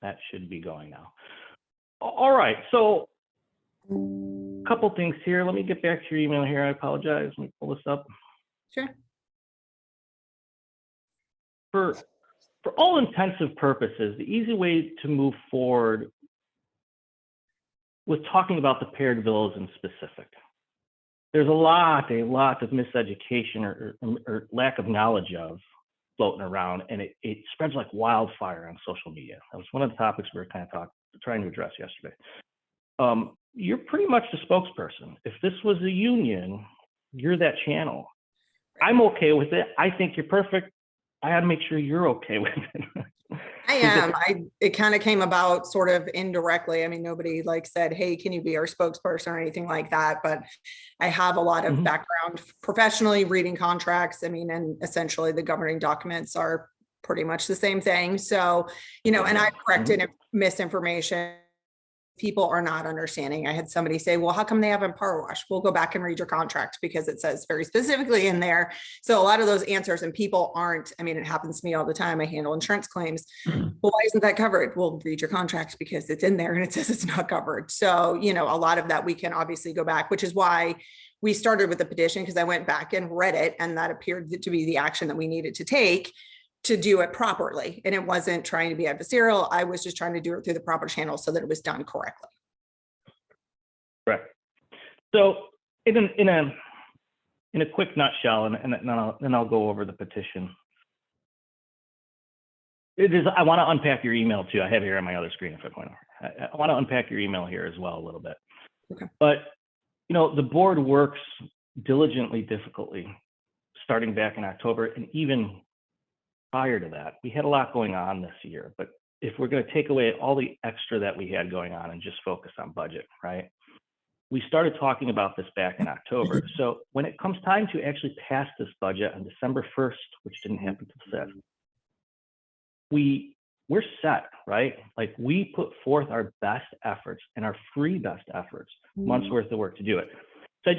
that should be going now. All right, so a couple things here. Let me get back to your email here. I apologize. Let me pull this up. Sure. For all intensive purposes, the easy way to move forward with talking about the paired villas in specific, there's a lot of miseducation or lack of knowledge of floating around, and it spreads like wildfire on social media. That was one of the topics we were kind of trying to address yesterday. You're pretty much the spokesperson. If this was a union, you're that channel. I'm okay with it. I think you're perfect. I had to make sure you're okay with it. I am. It kind of came about sort of indirectly. I mean, nobody like said, hey, can you be our spokesperson or anything like that? But I have a lot of background professionally reading contracts. I mean, and essentially the governing documents are pretty much the same thing. So, you know, and I've corrected misinformation. People are not understanding. I had somebody say, well, how come they haven't power washed? We'll go back and read your contract because it says very specifically in there. So a lot of those answers, and people aren't, I mean, it happens to me all the time. I handle insurance claims. Well, why isn't that covered? Well, read your contract because it's in there and it says it's not covered. So, you know, a lot of that we can obviously go back, which is why we started with the petition, because I went back and read it, and that appeared to be the action that we needed to take to do it properly. And it wasn't trying to be adversarial. I was just trying to do it through the proper channel so that it was done correctly. Correct. So in a quick nutshell, and then I'll go over the petition. I want to unpack your email too. I have it here on my other screen if I point over. I want to unpack your email here as well a little bit. Okay. But you know, the board works diligently, difficultly, starting back in October, and even prior to that, we had a lot going on this year. But if we're going to take away all the extra that we had going on and just focus on budget, right? We started talking about this back in October. So when it comes time to actually pass this budget on December 1st, which didn't happen till 5th, we're set, right? Like, we put forth our best efforts and our free best efforts, months worth of work to do it. So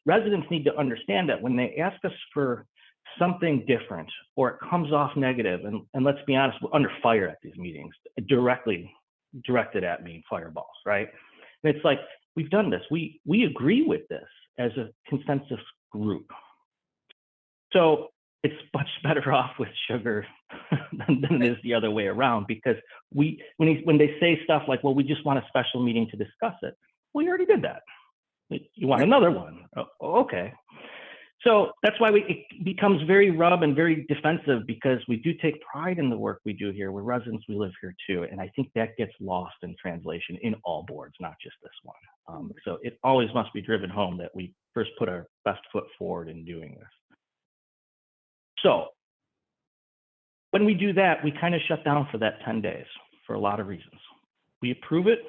residents need to understand that when they ask us for something different, or it comes off negative, and let's be honest, we're under fire at these meetings, directed at me, fireballs, right? And it's like, we've done this. We agree with this as a consensus group. So it's much better off with Sugar than it is the other way around, because when they say stuff like, well, we just want a special meeting to discuss it. Well, you already did that. You want another one? Oh, okay. So that's why it becomes very rub and very defensive, because we do take pride in the work we do here. We're residents, we live here too. And I think that gets lost in translation in all boards, not just this one. So it always must be driven home that we first put our best foot forward in doing this. So when we do that, we kind of shut down for that 10 days for a lot of reasons. We approve it.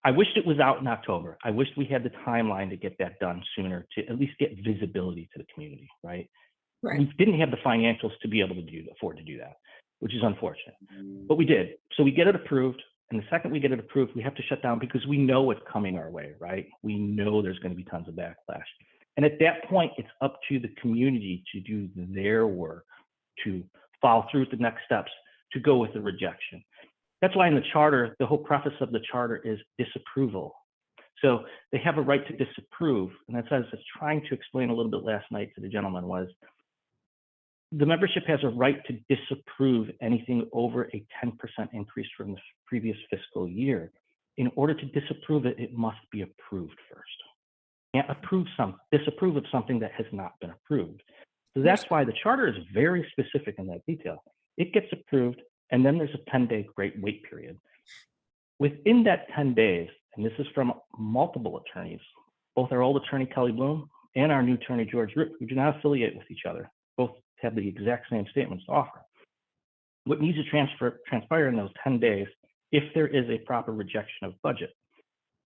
I wished it was out in October. I wished we had the timeline to get that done sooner, to at least get visibility to the community, right? We didn't have the financials to be able to afford to do that, which is unfortunate, but we did. So we get it approved, and the second we get it approved, we have to shut down because we know what's coming our way, right? We know there's going to be tons of backlash. And at that point, it's up to the community to do their work, to follow through with the next steps, to go with the rejection. That's why in the charter, the whole preface of the charter is disapproval. So they have a right to disapprove. And that's what I was trying to explain a little bit last night to the gentleman, was the membership has a right to disapprove anything over a 10% increase from the previous fiscal year. In order to disapprove it, it must be approved first. You can't disapprove of something that has not been approved. So that's why the charter is very specific in that detail. It gets approved, and then there's a 10-day wait period. Within that 10 days, and this is from multiple attorneys, both our old attorney, Kelly Bloom, and our new attorney, George Root, who do not affiliate with each other. Both have the exact same statements to offer. What needs to transpire in those 10 days, if there is a proper rejection of budget,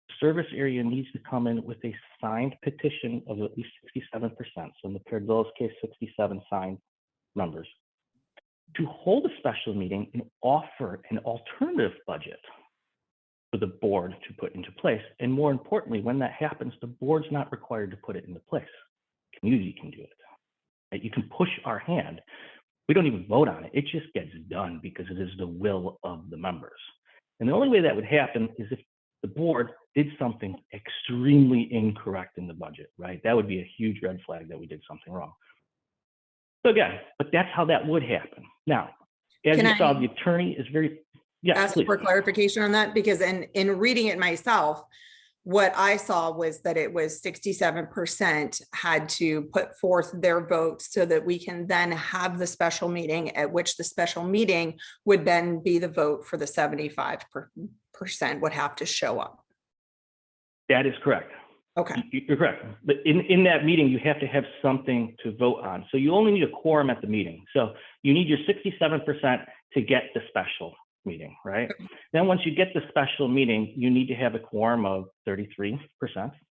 the service area needs to come in with a signed petition of at least 67%. So in the Paired Villas case, 67 signed members, to hold a special meeting and offer an alternative budget for the board to put into place. And more importantly, when that happens, the board's not required to put it into place. Community can do it. Right? You can push our hand. We don't even vote on it. It just gets done because it is the will of the members. And the only way that would happen is if the board did something extremely incorrect in the budget, right? That would be a huge red flag that we did something wrong. So again, but that's how that would happen. Now, as Can you saw, I the attorney is very, yes, ask please. for clarification on that? Because in reading it myself, what I saw was that it was 67% had to put forth their vote so that we can then have the special meeting, at which the special meeting would then be the vote for the 75% would have to show up. That is correct. Okay. You're correct. But in that meeting, you have to have something to vote on. So you only need a quorum at the meeting. So you need your 67% to get the special meeting, right? Then once you get the special meeting, you need to have a quorum of 33%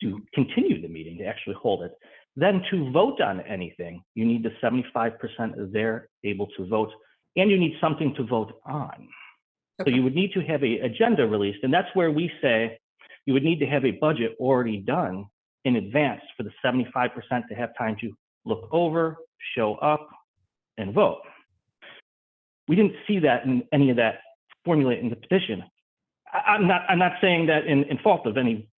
to continue the meeting, to actually hold it. Then to vote on anything, you need the 75% there able to vote, and you need something to vote on. Okay. So you would need to have an agenda released, and that's where we say you would need to have a budget already done in advance for the 75% to have time to look over, show up, and vote. We didn't see that in any of that formulate in the petition. I'm not saying that in fault of any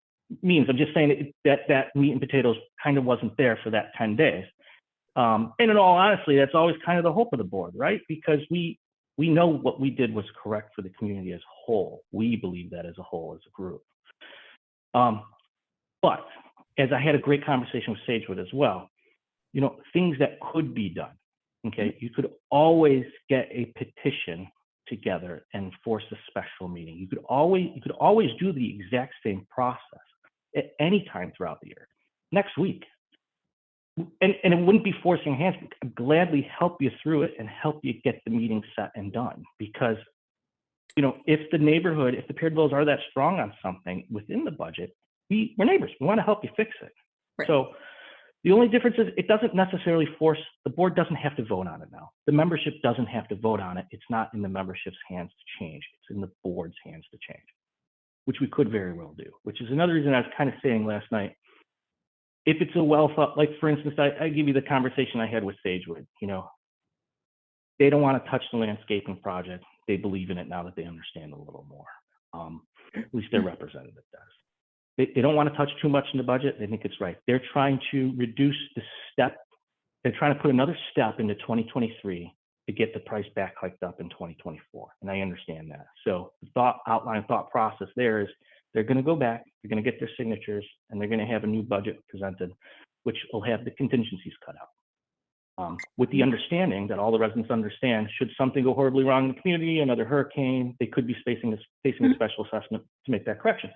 means. I'm just saying that meat and potatoes kind of wasn't there for that 10 days. And in all honesty, that's always kind of the hope of the board, right? Because we know what we did was correct for the community as a whole. We believe that as a whole, as a group. But as I had a great conversation with Sagewood as well, you know, things that could be done. Okay, you could always get a petition together and force a special meeting. You could always do the exact same process at any time throughout the year. Next week, and it wouldn't be forcing hands. I'd gladly help you through it and help you get the meeting set and done. Because, you know, if the neighborhood, if the paired bills are that strong on something within the budget, we're neighbors. We want to help you fix it. Right. So the only difference is it doesn't necessarily force, the board doesn't have to vote on it now. The membership doesn't have to vote on it. It's not in the membership's hands to change. It's in the board's hands to change, which we could very well do, which is another reason I was kind of saying last night, if it's a well thought, like for instance, I give you the conversation I had with Sagewood, you know, they don't want to touch the landscaping project. They believe in it now that they understand a little more. At least their representative does. They don't want to touch too much in the budget. They think it's right. They're trying to reduce the step. They're trying to put another step into 2023 to get the price back hiked up in 2024. And I understand that. So the thought process there is they're going to go back, they're going to get their signatures, and they're going to have a new budget presented, which will have the contingencies cut out. With the understanding that all the residents understand, should something go horribly wrong in the community, another hurricane, they could be facing a special assessment to make that correction.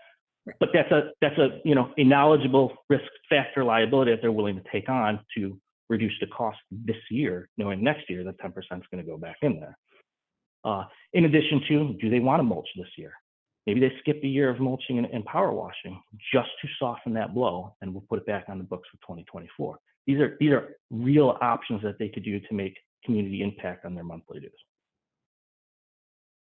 But that's a you know, a knowledgeable risk factor liability that they're willing to take on to reduce the cost this year, knowing next year that 10% is going to go back in there. In addition to, do they want to mulch this year? Maybe they skip a year of mulching and power washing just to soften that blow, and we'll put it back on the books for 2024. These are real options that they could do to make community impact on their monthly dues.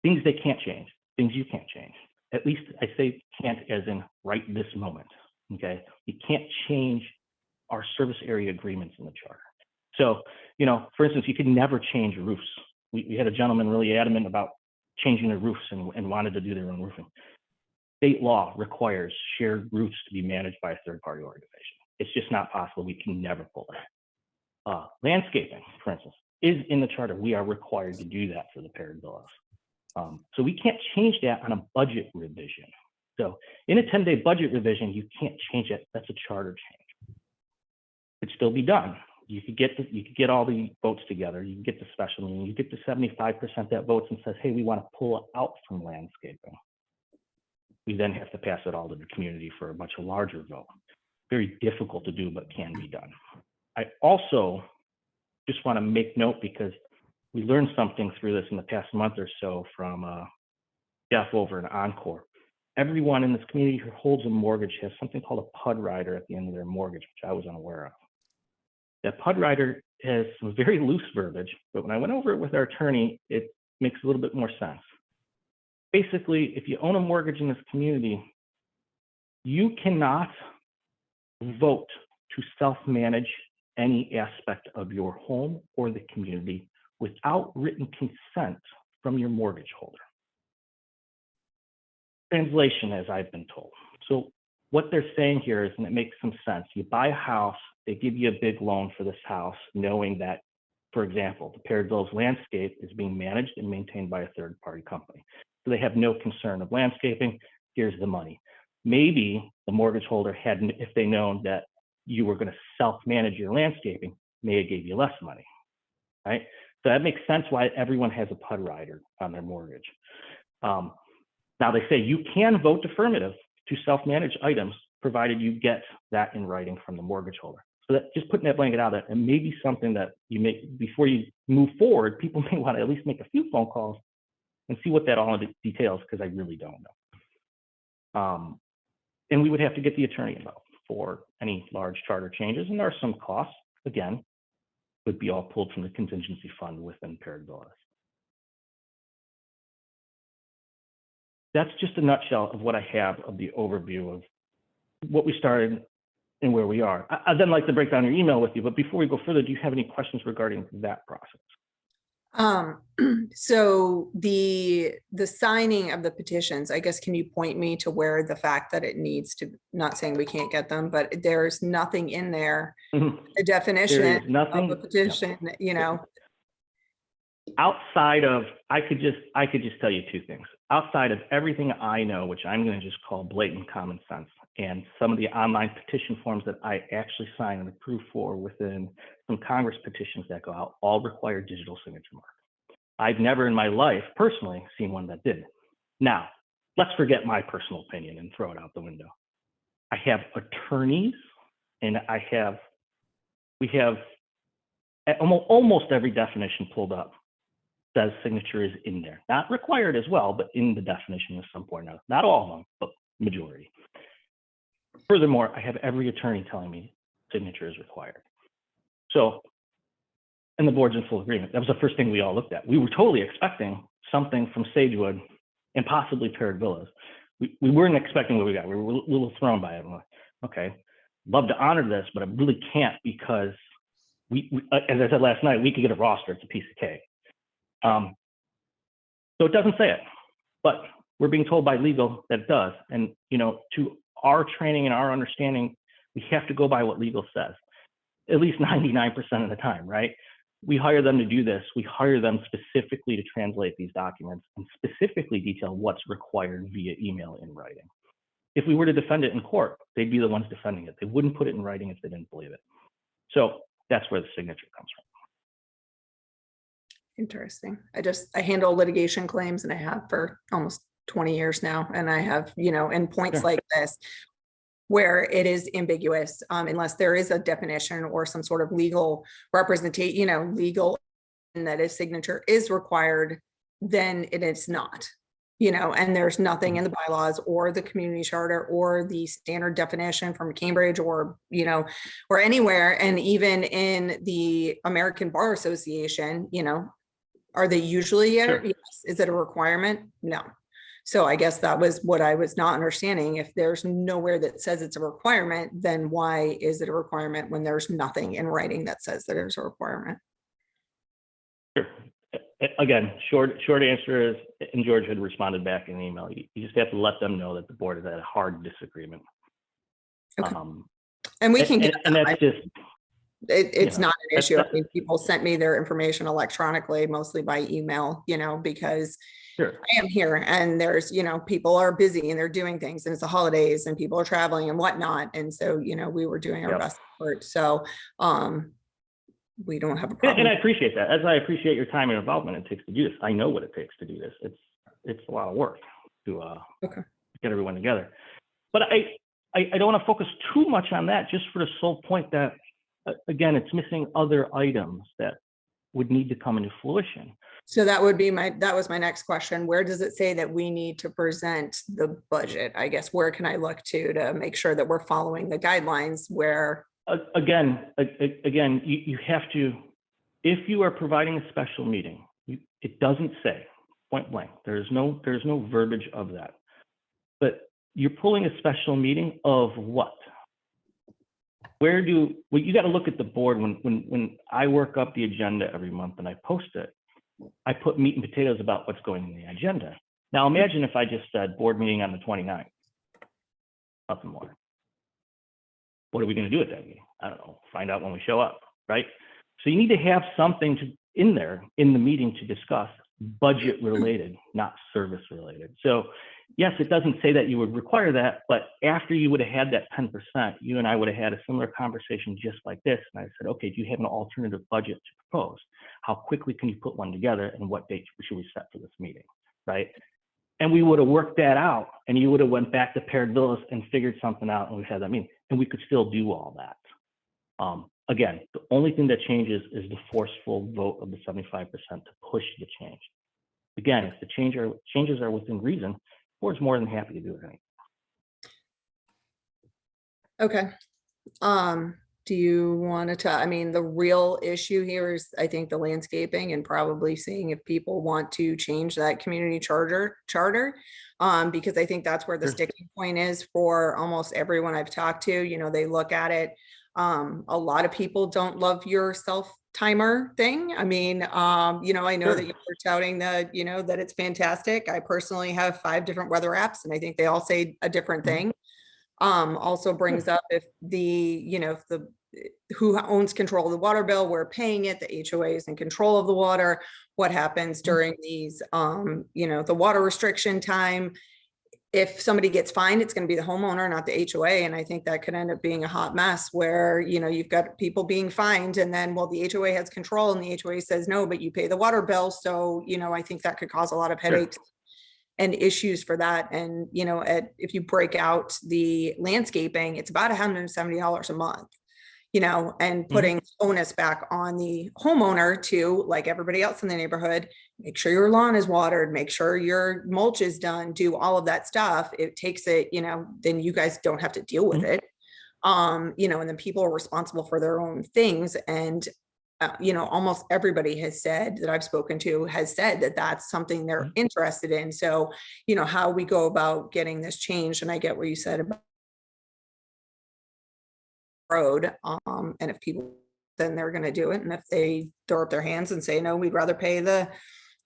Things they can't change, things you can't change. At least I say can't as in right this moment, okay? You can't change our service area agreements in the charter. So, you know, for instance, you could never change roofs. We had a gentleman really adamant about changing their roofs and wanted to do their own roofing. State law requires shared roofs to be managed by a third-party organization. It's just not possible. We can never pull that. Landscaping, for instance, is in the charter. We are required to do that for the paired villas. So we can't change that on a budget revision. So in a 10-day budget revision, you can't change it. That's a charter change. It could still be done. You could get all the votes together. You can get the special meeting. You get the 75% that votes and says, hey, we want to pull it out from landscaping. We then have to pass it all to the community for a much larger vote. Very difficult to do, but can be done. I also just want to make note, because we learned something through this in the past month or so from Jeff over in Encore. Everyone in this community who holds a mortgage has something called a PUD rider at the end of their mortgage, which I was unaware of. That PUD rider has some very loose verbiage, but when I went over it with our attorney, it makes a little bit more sense. Basically, if you own a mortgage in this community, you cannot vote to self-manage any aspect of your home or the community without written consent from your mortgage holder. translation, as I've been told. So what they're saying here is, and it makes some sense, you buy a house, they give you a big loan for this house, knowing that, for example, the Paired Villas landscape is being managed and maintained by a third-party company. So they have no concern of landscaping. Here's the money. Maybe the mortgage holder hadn't, if they known that you were going to self-manage your landscaping, may have gave you less money, right? So that makes sense why everyone has a PUD rider on their mortgage. Now they say you can vote affirmative to self-manage items, provided you get that in writing from the mortgage holder. So that just putting that blanket out there, and maybe something that you make before you move forward, people may want to at least make a few phone calls and see what that all details, because I really don't know. And we would have to get the attorney involved for any large charter changes, and there are some costs, again, would be all pulled from the contingency fund within Paired Villas. That's just a nutshell of what I have of the overview of what we started and where we are. I'd then like to break down your email with you, but before we go further, do you have any questions regarding that process? So the signing of the petitions, I guess, can you point me to where the fact that it needs to, not saying we can't get them, but there's nothing in there, the definition of a petition, you know? Outside of, I could just tell you two things. Outside of everything I know, which I'm going to just call blatant common sense, and some of the online petition forms that I actually sign and approve for within some Congress petitions that go out, all require digital signature mark. I've never in my life personally seen one that did. Now, let's forget my personal opinion and throw it out the window. I have attorneys, and we have almost every definition pulled up says signature is in there. Not required as well, but in the definition at some point. Not all of them, but majority. Furthermore, I have every attorney telling me signature is required. So, and the board's in full agreement. That was the first thing we all looked at. We were totally expecting something from Sagewood and possibly Paired Villas. We weren't expecting what we got. We were a little thrown by it. Like, okay, love to honor this, but I really can't, because we, as I said last night, we could get a roster. It's a piece of cake. So it doesn't say it, but we're being told by legal that it does. And, you know, to our training and our understanding, we have to go by what legal says, at least 99% of the time, right? We hire them to do this. We hire them specifically to translate these documents and specifically detail what's required via email in writing. If we were to defend it in court, they'd be the ones defending it. They wouldn't put it in writing if they didn't believe it. So that's where the signature comes from. Interesting. I handle litigation claims, and I have for almost 20 years now. And I have, you know, in points like this, where it is ambiguous, unless there is a definition or some sort of legal representation, you know, legal, and that a signature is required, then it is not, you know, and there's nothing in the bylaws or the community charter or the standard definition from Cambridge or, you know, or anywhere. And even in the American Bar Association, you know, are they usually, yes. Is it a requirement? No. So I guess that was what I was not understanding. If there's nowhere that says it's a requirement, then why is it a requirement when there's nothing in writing that says that there's a requirement? Sure. Again, short answer is, and George had responded back in the email, you just have to let them know that the board is at a hard disagreement. Okay. And we can get and that's just, it's not an issue. I mean, people sent me their information electronically, mostly by email, you know, because I am here and there's, you know, people are busy and they're doing things, and it's the holidays and people are traveling and whatnot. And so, you know, we were doing our best effort. So we don't have a problem. And I appreciate that. As I appreciate your time and involvement it takes to do this. I know what it takes to do this. It's a lot of work to get everyone together. But I don't want to focus too much on that, just for the sole point that, again, it's missing other items that would need to come into fruition. So that would be that was my next question. Where does it say that we need to present the budget? I guess, where can I look to make sure that we're following the guidelines where? Again, you have to, if you are providing a special meeting, it doesn't say point blank. There's no verbiage of that. But you're pulling a special meeting of what? Well, you got to look at the board. When I work up the agenda every month and I post it, I put meat and potatoes about what's going in the agenda. Now imagine if I just said board meeting on the 29th, nothing more. What are we going to do at that meeting? I don't know, find out when we show up, right? So you need to have something in there in the meeting to discuss budget related, not service related. So yes, it doesn't say that you would require that, but after you would have had that 10%, you and I would have had a similar conversation just like this. And I said, okay, do you have an alternative budget to propose? How quickly can you put one together, and what date should we set for this meeting, right? And we would have worked that out, and you would have went back to Paired Villas and figured something out, and we had that meeting, and we could still do all that. Again, the only thing that changes is the forceful vote of the 75% to push the change. Again, if the changes are within reason, the board's more than happy to do it. Okay. Do you want to, I mean, the real issue here is, I think, the landscaping and probably seeing if people want to change that community charter, because I think that's where the Sure. sticking point is for almost everyone I've talked to. You know, they look at it. A lot of people don't love your self-timer thing. I mean, you know, I know Sure. that you're touting that, you know, that it's fantastic. I personally have 5 different weather apps, and I think they all say a different thing. Also brings up if the, you know, if the, who owns control of the water bill, we're paying it, the HOA is in control of the water, what happens during these, you know, the water restriction time. If somebody gets fined, it's going to be the homeowner, not the HOA. And I think that could end up being a hot mess where, you know, you've got people being fined, and then, well, the HOA has control and the HOA says, no, but you pay the water bill. So, you know, I think that could cause a lot of headaches and issues for that. And, you know, if you break out the landscaping, it's about $170 a month, you know, and putting onus back on the homeowner to, like everybody else in the neighborhood, make sure your lawn is watered, make sure your mulch is done, do all of that stuff. It takes it, you know, then you guys don't have to deal with it. You know, and then people are responsible for their own things. And you know, almost everybody has said that I've spoken to has said that that's something they're interested in. So, you know, how we go about getting this changed. And I get what you said about road. And if people, then they're going to do it. And if they throw up their hands and say, no, we'd rather pay the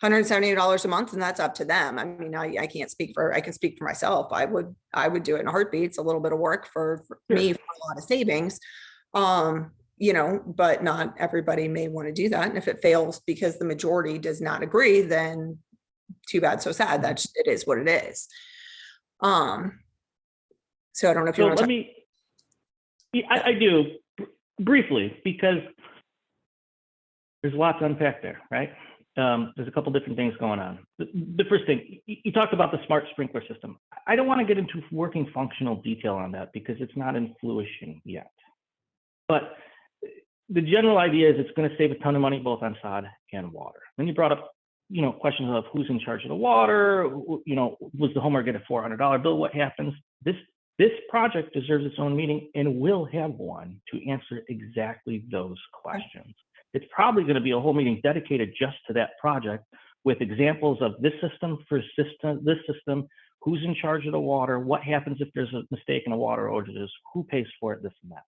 $178 a month, and that's up to them. I mean, I can't speak for, I can speak for myself. I would do it in a heartbeat. It's a little bit of work for me, for a lot of savings. You know, but not everybody may want to do that. And if it fails because the majority does not agree, then too bad, so sad. That's, it is what it is. So I don't know if you want to I do briefly, because there's lots to unpack there, right? There's a couple different things going on. The first thing, you talked about the smart sprinkler system. I don't want to get into working functional detail on that because it's not in fruition yet. But the general idea is it's going to save a ton of money both on sod and water. Then you brought up, you know, questions of who's in charge of the water. You know, was the homeowner get a $400 bill? What happens? This project deserves its own meeting, and will have one to answer exactly those questions. It's probably going to be a whole meeting dedicated just to that project, with examples of this system for this system, who's in charge of the water, what happens if there's a mistake in the water outages, who pays for it, this and that.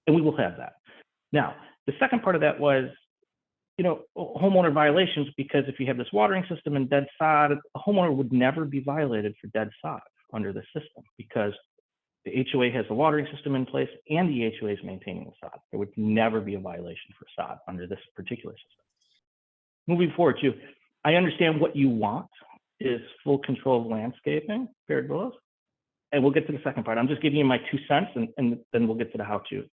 And we will have that. Now, the second part of that was, you know, homeowner violations, because if you have this watering system and dead sod, a homeowner would never be violated for dead sod under the system, because the HOA has a watering system in place and the HOA is maintaining the sod. There would never be a violation for sod under this particular system. Moving forward too, I understand what you want is full control of landscaping, Paired Villas, and we'll get to the second part. I'm just giving you my 2 cents, and then we'll get to the how-to.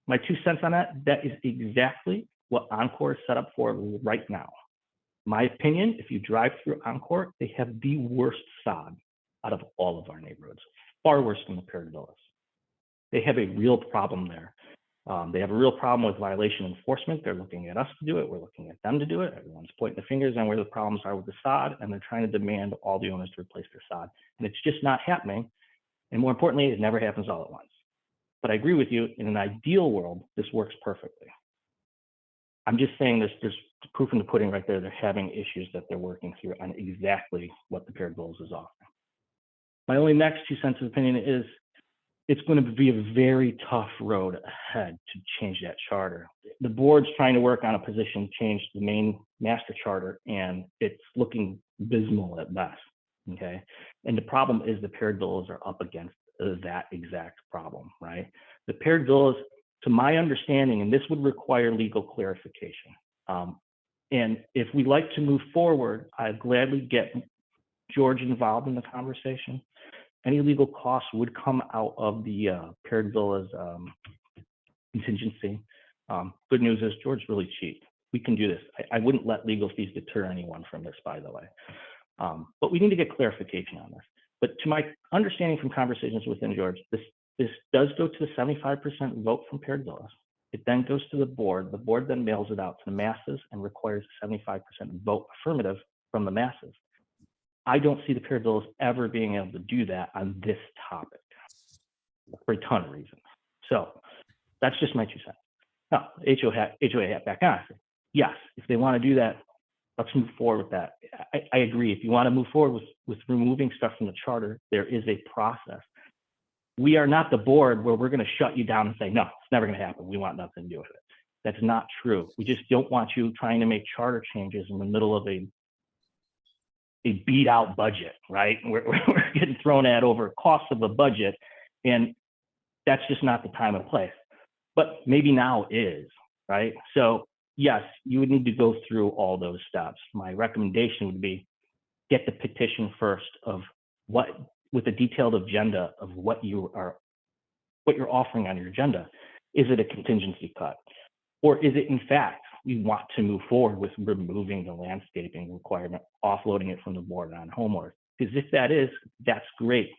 My 2 cents on that is exactly what Encore is set up for right now. My opinion, if you drive through Encore, they have the worst sod out of all of our neighborhoods, far worse than the Paired Villas. They have a real problem there. They have a real problem with violation enforcement. They're looking at us to do it. We're looking at them to do it. Everyone's pointing the fingers on where the problems are with the sod, and they're trying to demand all the owners to replace their sod. And it's just not happening. And more importantly, it never happens all at once. But I agree with you, in an ideal world, this works perfectly. I'm just saying there's proof in the pudding right there. They're having issues that they're working through on exactly what the Paired Villas is offering. My only next 2 cents of opinion is, it's going to be a very tough road ahead to change that charter. The board's trying to work on a position change to the main master charter, and it's looking abysmal at best. Okay, and the problem is the paired villas are up against that exact problem, right? The paired villas, to my understanding, and this would require legal clarification. And if we like to move forward, I'd gladly get George involved in the conversation. Any legal costs would come out of the paired villas contingency. Good news is George's really cheap. We can do this. I wouldn't let legal fees deter anyone from this, by the way. But we need to get clarification on this. But to my understanding from conversations within George, this does go to the 75% vote from paired villas. It then goes to the board. The board then mails it out to the masses and requires 75% vote affirmative from the masses. I don't see the paired villas ever being able to do that on this topic for a ton of reasons. So that's just my 2 cents. Now, HOA hat back on. Yes, if they want to do that, let's move forward with that. I agree. If you want to move forward with removing stuff from the charter, there is a process. We are not the board where we're going to shut you down and say, no, it's never going to happen. We want nothing to do with it. That's not true. We just don't want you trying to make charter changes in the middle of a beat out budget, right? We're getting thrown at over costs of a budget, and that's just not the time and place. But maybe now is, right? So yes, you would need to go through all those steps. My recommendation would be get the petition first of what, with a detailed agenda of what you're offering on your agenda. Is it a contingency cut? Or is it in fact, we want to move forward with removing the landscaping requirement, offloading it from the board on homeowners? Because if that is, that's great.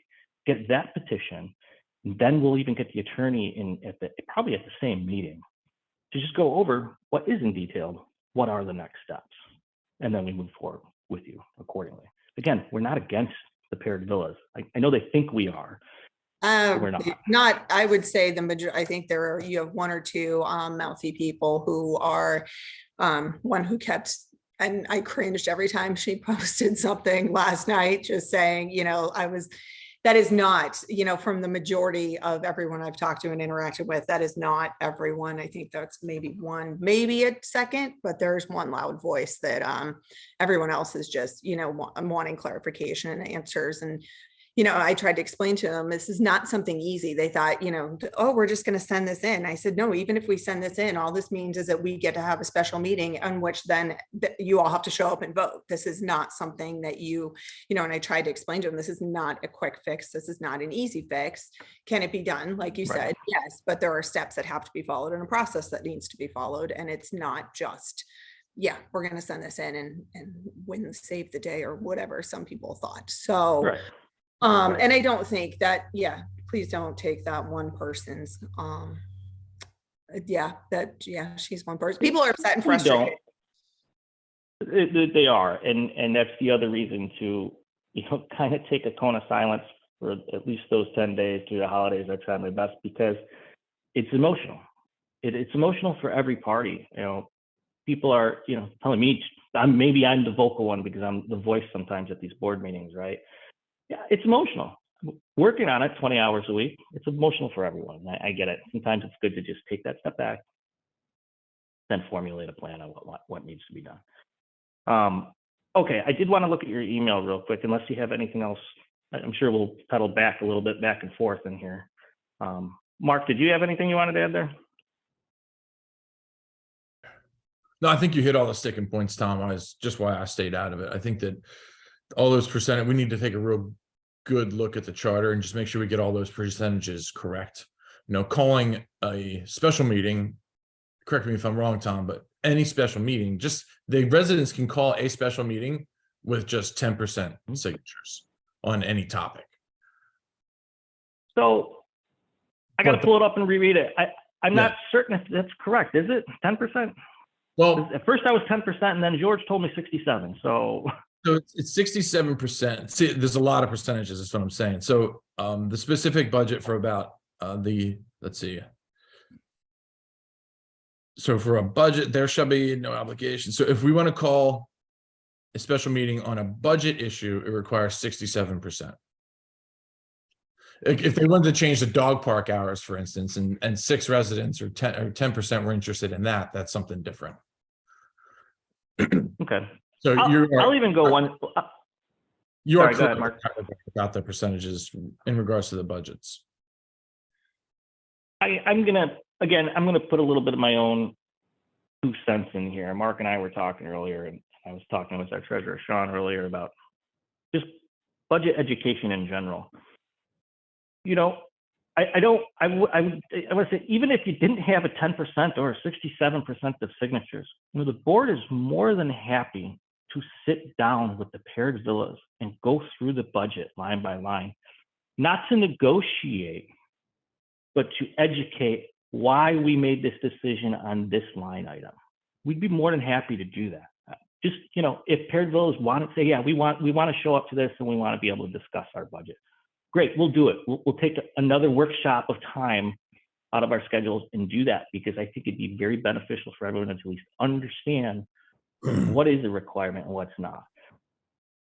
Get that petition, and then we'll even get the attorney in probably at the same meeting to just go over what is in detail, what are the next steps, and then we move forward with you accordingly. Again, we're not against the paired villas. I know they think we are. We're not. I would say the majority. I think you have 1 or 2 mouthy people who are one who kept, and I cringed every time she posted something last night, just saying, that is not, from the majority of everyone I've talked to and interacted with, that is not everyone. I think that's maybe one, maybe a second, but there's one loud voice that everyone else is just, wanting clarification and answers. And I tried to explain to them, this is not something easy. They thought, oh, we're just going to send this in. I said, no, even if we send this in, all this means is that we get to have a special meeting on which then you all have to show up and vote. This is not something that and I tried to explain to them, this is not a quick fix. This is not an easy fix. Can it be done? Like you said, yes, but there are steps that have to be followed and a process that needs to be followed. And it's not just, yeah, we're going to send this in and win, save the day or whatever some people thought. So, and I don't think that, please don't take that one person's, she's one person. People are upset and frustrated. They are. And that's the other reason to, kind of take a cone of silence for at least those 10 days through the holidays. I try my best because it's emotional. It's emotional for every party. People are, telling me, maybe I'm the vocal one because I'm the voice sometimes at these board meetings, right? Yeah, it's emotional. Working on it 20 hours a week, it's emotional for everyone. I get it. Sometimes it's good to just take that step back, then formulate a plan on what needs to be done. Okay, I did want to look at your email real quick, unless you have anything else. I'm sure we'll pedal back a little bit back and forth in here. Mark, did you have anything you wanted to add there? No, I think you hit all the sticking points, Tom. Just why I stayed out of it. I think that all those percentage, we need to take a real good look at the charter and just make sure we get all those percentages correct. Calling a special meeting, correct me if I'm wrong, Tom, but any special meeting, just the residents can call a special meeting with just 10% signatures on any topic. So I got to pull it up and reread it. I'm not certain if that's correct. Is it 10%? Well, at first I was 10%, and then George told me 67. So it's 67%. See, there's a lot of percentages. That's what I'm saying. So the specific budget for about let's see. So for a budget, there shall be no obligation. So if we want to call a special meeting on a budget issue, it requires 67%. If they wanted to change the dog park hours, for instance, and 6 residents or 10% were interested in that, that's something different. Okay. So I'll even go one. you are Sorry, go ahead, correct about the percentages in regards to the budgets. I'm gonna put a little bit of my own 2 cents in here. Mark and I were talking earlier, and I was talking with our treasurer Sean earlier about just budget education in general. You know, I would say even if you didn't have a 10% or a 67% of signatures, you know, the board is more than happy to sit down with the paired villas and go through the budget line by line, not to negotiate, but to educate why we made this decision on this line item. We'd be more than happy to do that. Just, you know, if paired villas want to say, yeah, we want to show up to this and we want to be able to discuss our budget. Great, we'll do it. We'll take another workshop of time out of our schedules and do that, because I think it'd be very beneficial for everyone to at least understand what is a requirement and what's not.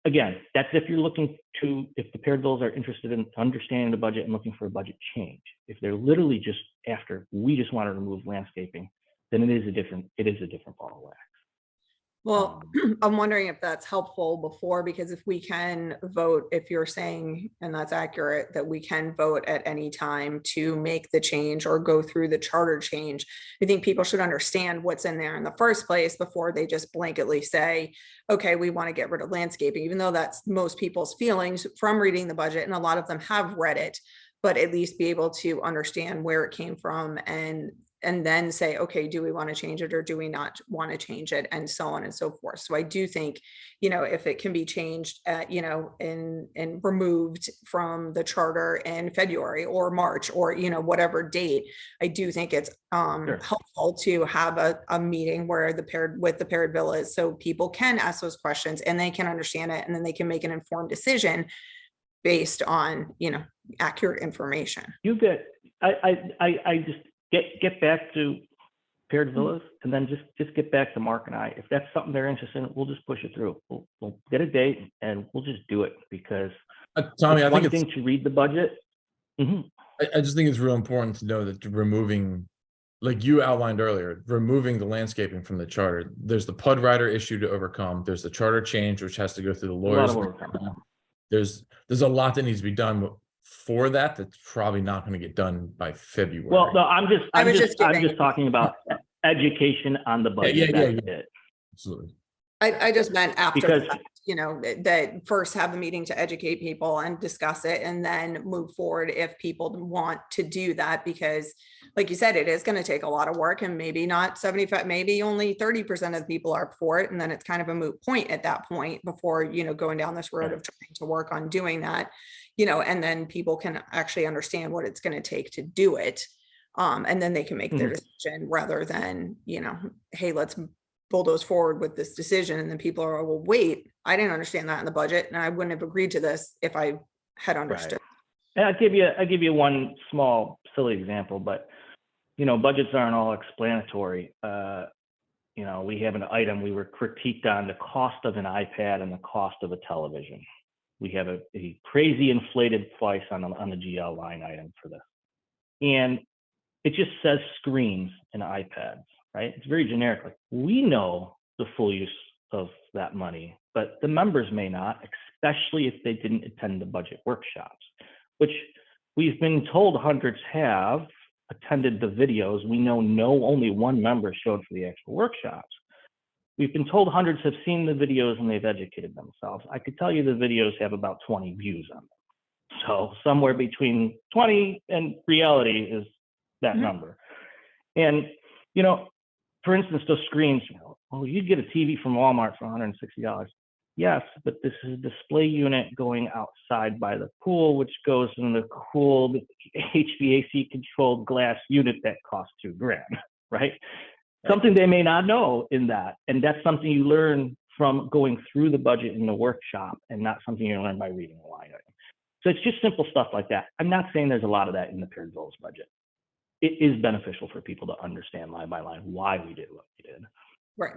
Again, that's if you're looking to, if the paired villas are interested in understanding the budget and looking for a budget change. If they're literally just after, we just want to remove landscaping, then it is a different ball of wax. Well, I'm wondering if that's helpful before, because if we can vote, if you're saying, and that's accurate, that we can vote at any time to make the change or go through the charter change, I think people should understand what's in there in the first place before they just blanketly say, okay, we want to get rid of landscaping, even though that's most people's feelings from reading the budget. And a lot of them have read it, but at least be able to understand where it came from and then say, okay, do we want to change it or do we not want to change it, and so on and so forth. So I do think, you know, if it can be changed, you know, and removed from the charter in February or March or, you know, whatever date, I do think it's helpful to have a meeting where the paired villas, so people can ask those questions and they can understand it, and then they can make an informed decision based on, you know, accurate information. You get, I just get back to paired villas, and then just get back to Mark and I. If that's something they're interested in, we'll just push it through. We'll get a date and we'll just do it, because Tommy, I think one thing to read the budget. I just think it's real important to know that removing, like you outlined earlier, removing the landscaping from the charter. There's the PUD rider issue to overcome. There's the charter change, which has to go through the lawyers. There's a lot that needs to be done for that. That's probably not going to get done by February. Well, no, I'm just talking about education on the budget. Yeah. Absolutely. I just meant after, because, the fact, you know, that first have a meeting to educate people and discuss it, and then move forward if people want to do that, because like you said, it is going to take a lot of work, and maybe not 75, maybe only 30% of the people are for it. And then it's kind of a moot point at that point before, you know, going down this road of trying to work on doing that, you know, and then people can actually understand what it's going to take to do it. And then they can make their decision, rather than, you know, hey, let's bulldoze forward with this decision. And then people are, well, wait, I didn't understand that in the budget, and I wouldn't have agreed to this if I had understood. Right. And I'll give you one small silly example, but you know, budgets aren't all explanatory. You know, we have an item, we were critiqued on the cost of an iPad and the cost of a television. We have a crazy inflated price on the GL line item for this. And it just says screens and iPads, right? It's very generic. Like, we know the full use of that money, but the members may not, especially if they didn't attend the budget workshops, which we've been told hundreds have attended the videos. We know only one member showed for the actual workshops. We've been told hundreds have seen the videos and they've educated themselves. I could tell you the videos have about 20 views on them. So somewhere between 20 and reality is that number. And, you know, for instance, those screens, well, you'd get a TV from Walmart for $160. Yes, but this is a display unit going outside by the pool, which goes in the cooled HVAC controlled glass unit that costs $2,000, right? Something they may not know in that. And that's something you learn from going through the budget in the workshop, and not something you learn by reading a line item. So it's just simple stuff like that. I'm not saying there's a lot of that in the paired villas budget. It is beneficial for people to understand line by line why we did what we did. Right.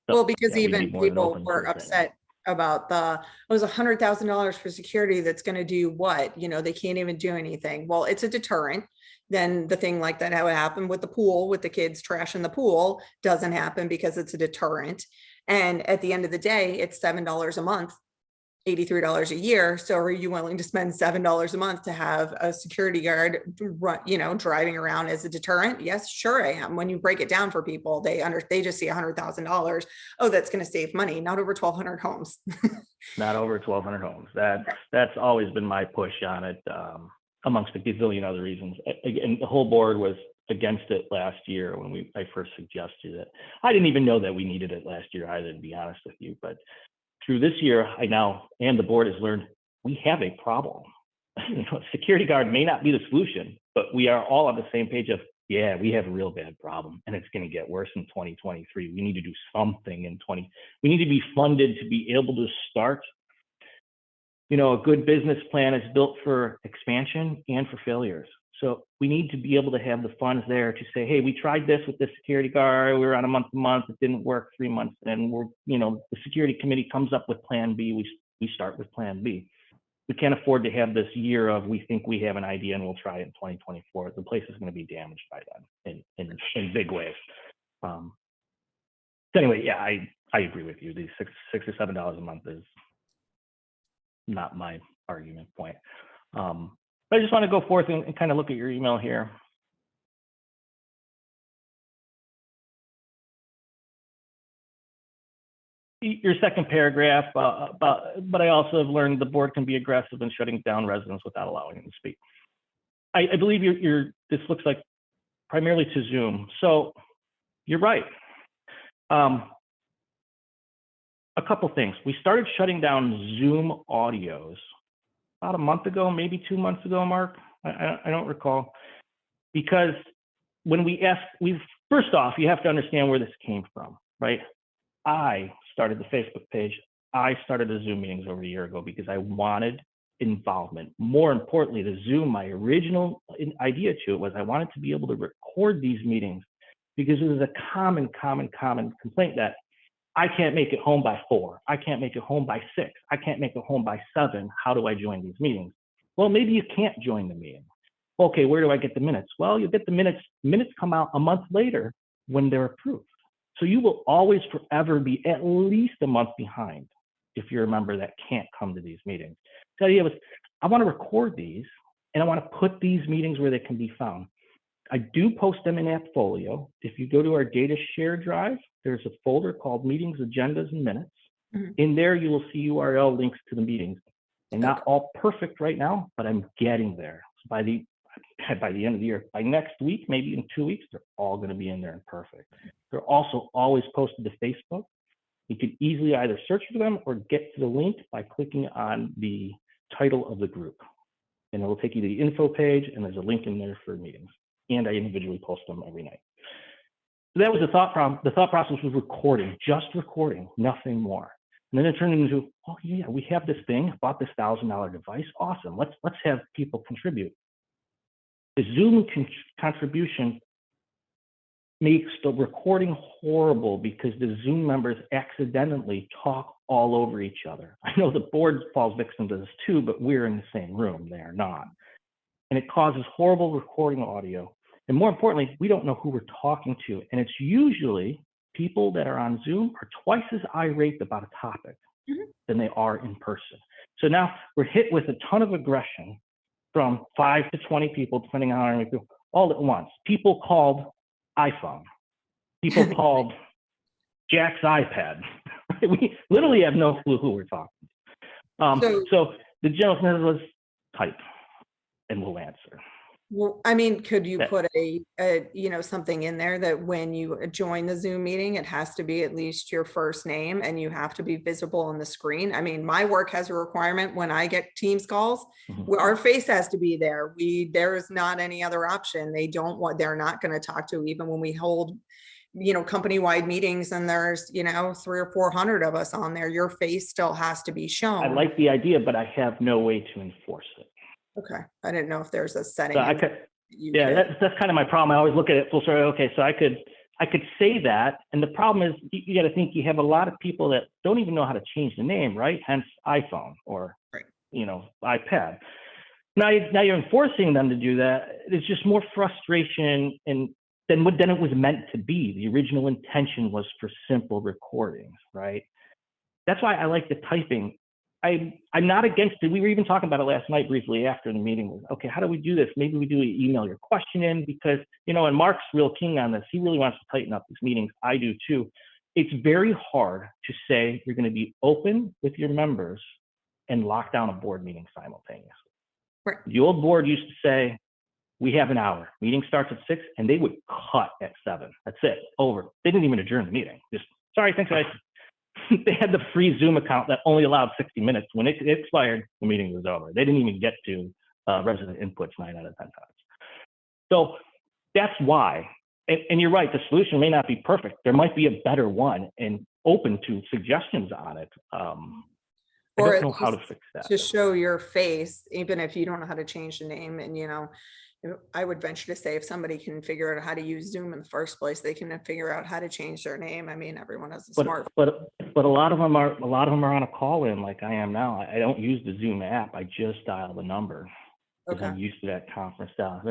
Well, because even people were upset. about it was $100,000 for security. That's going to do what? You know, they can't even do anything. Well, it's a deterrent. Then the thing like that, how it happened with the pool, with the kids trashing the pool, doesn't happen because it's a deterrent. And at the end of the day, it's $7 a month, $83 a year. So are you willing to spend $7 a month to have a security guard run, you know, driving around as a deterrent? Yes, sure I am. When you break it down for people, they just see $100,000. Oh, that's going to save money. Not over 1,200 homes. Not over 1,200 homes. That's always been my push on it, amongst a gazillion other reasons. And the whole board was against it last year when I first suggested it. I didn't even know that we needed it last year either, to be honest with you. But through this year, I now, and the board has learned, we have a problem. You know, security guard may not be the solution, but we are all on the same page of, yeah, we have a real bad problem and it's going to get worse in 2023. We need to do something we need to be funded to be able to start. You know, a good business plan is built for expansion and for failures. So we need to be able to have the funds there to say, hey, we tried this with the security guard. We were on a month to month. It didn't work 3 months. And the security committee comes up with plan B. We start with plan B. We can't afford to have this year of, we think we have an idea and we'll try it in 2024. The place is going to be damaged by then in big ways. So anyway, yeah, I agree with you. These $6 or $7 a month is not my argument point. But I just want to go forth and kind of look at your email here. Your second paragraph, but I also have learned the board can be aggressive in shutting down residents without allowing them to speak. I believe this looks like primarily to Zoom. So you're right. A couple things. We started shutting down Zoom audios about a month ago, maybe 2 months ago, Mark. I don't recall. Because when first off, you have to understand where this came from, right? I started the Facebook page. I started the Zoom meetings over a year ago because I wanted involvement. More importantly, the Zoom, my original idea to it was I wanted to be able to record these meetings because it was a common complaint that I can't make it home by 4. I can't make it home by 6. I can't make it home by 7. How do I join these meetings? Well, maybe you can't join the meeting. Okay, where do I get the minutes? Well, you get the minutes. Minutes come out a month later when they're approved. So you will always forever be at least a month behind if you're a member that can't come to these meetings. The idea was, I want to record these and I want to put these meetings where they can be found. I do post them in AppFolio. If you go to our data share drive, there's a folder called Meetings, Agendas, and Minutes. Mm-hmm. In there, you will see URL links to the meetings. And not all perfect right now, but I'm getting there. So by the end of the year, by next week, maybe in 2 weeks, they're all going to be in there and perfect. They're also always posted to Facebook. You can easily either search for them or get to the link by clicking on the title of the group. And it will take you to the info page, and there's a link in there for meetings. And I individually post them every night. So that was the thought problem. The thought process was recording, just recording, nothing more. And then it turned into, oh yeah, we have this thing, bought this $1,000 device. Awesome. Let's have people contribute. The Zoom contribution makes the recording horrible because the Zoom members accidentally talk all over each other. I know the board falls victim to this too, but we're in the same room. They are not. And it causes horrible recording audio. And more importantly, we don't know who we're talking to. And it's usually people that are on Zoom are twice as irate about a topic than they are in person. So now we're hit with a ton of aggression from 5 to 20 people, depending on how many people, all at once. People called iPhone. People called Jack's iPad. We literally have no clue who we're talking to. So the general sentence was type and we'll answer. Well, I mean, could you put a something in there that when you join the Zoom meeting, it has to be at least your first name and you have to be visible on the screen? I mean, my work has a requirement when I get Teams calls, our face has to be there. There is not any other option. They're not going to talk to, even when we hold, company-wide meetings and there's, 300 or 400 of us on there, your face still has to be shown. I like the idea, but I have no way to enforce it. Okay. I didn't know if there's a setting. So that's kind of my problem. I always look at it full circle. Okay, so I could I could say that, and the problem is you got to think you have a lot of people that don't even know how to change the name, right? Hence iPhone or Right. iPad. Now you're enforcing them to do that. It's just more frustration and than it was meant to be. The original intention was for simple recordings, right? That's why I like the typing. I'm not against it. We were even talking about it last night briefly after the meeting. Okay, how do we do this? Maybe we do email your question in because, and Mark's real king on this. He really wants to tighten up these meetings. I do too. It's very hard to say you're going to be open with your members and lock down a board meeting simultaneously. Right. The old board used to say, we have an hour. Meeting starts at 6, and they would cut at 7. That's it. Over. They didn't even adjourn the meeting. Just, sorry, thanks, guys. They had the free Zoom account that only allowed 60 minutes. When it expired, the meeting was over. They didn't even get to resident inputs 9 out of 10 times. So that's why. And you're right, the solution may not be perfect. There might be a better one and open to suggestions on it. I Or don't at know how to least fix that. to show your face, even if you don't know how to change the name. And, I would venture to say if somebody can figure out how to use Zoom in the first place, they can figure out how to change their name. I mean, everyone has a smartphone. But a lot of them are on a call in like I am now. I don't use the Zoom app. I just dial the number because I'm used to that conference style.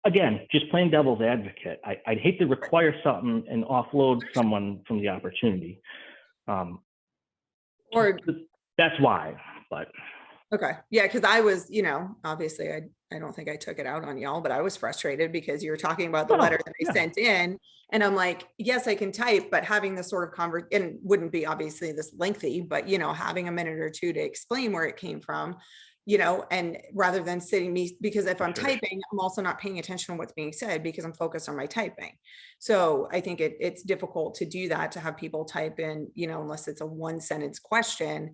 Again, just plain devil's advocate. I'd hate to require something and offload someone from the opportunity. Or that's why. But okay, yeah, because I was, obviously I don't think I took it out on y'all, but I was frustrated because you were talking about the letter that I sent in, and I'm like, yes, I can type, but having this sort of and wouldn't be obviously this lengthy, but having a minute or two to explain where it came from, and rather than because if I'm typing, I'm also not paying attention to what's being said because I'm focused on my typing. So I think it's difficult to do that, to have people type in, unless it's a 1-sentence question,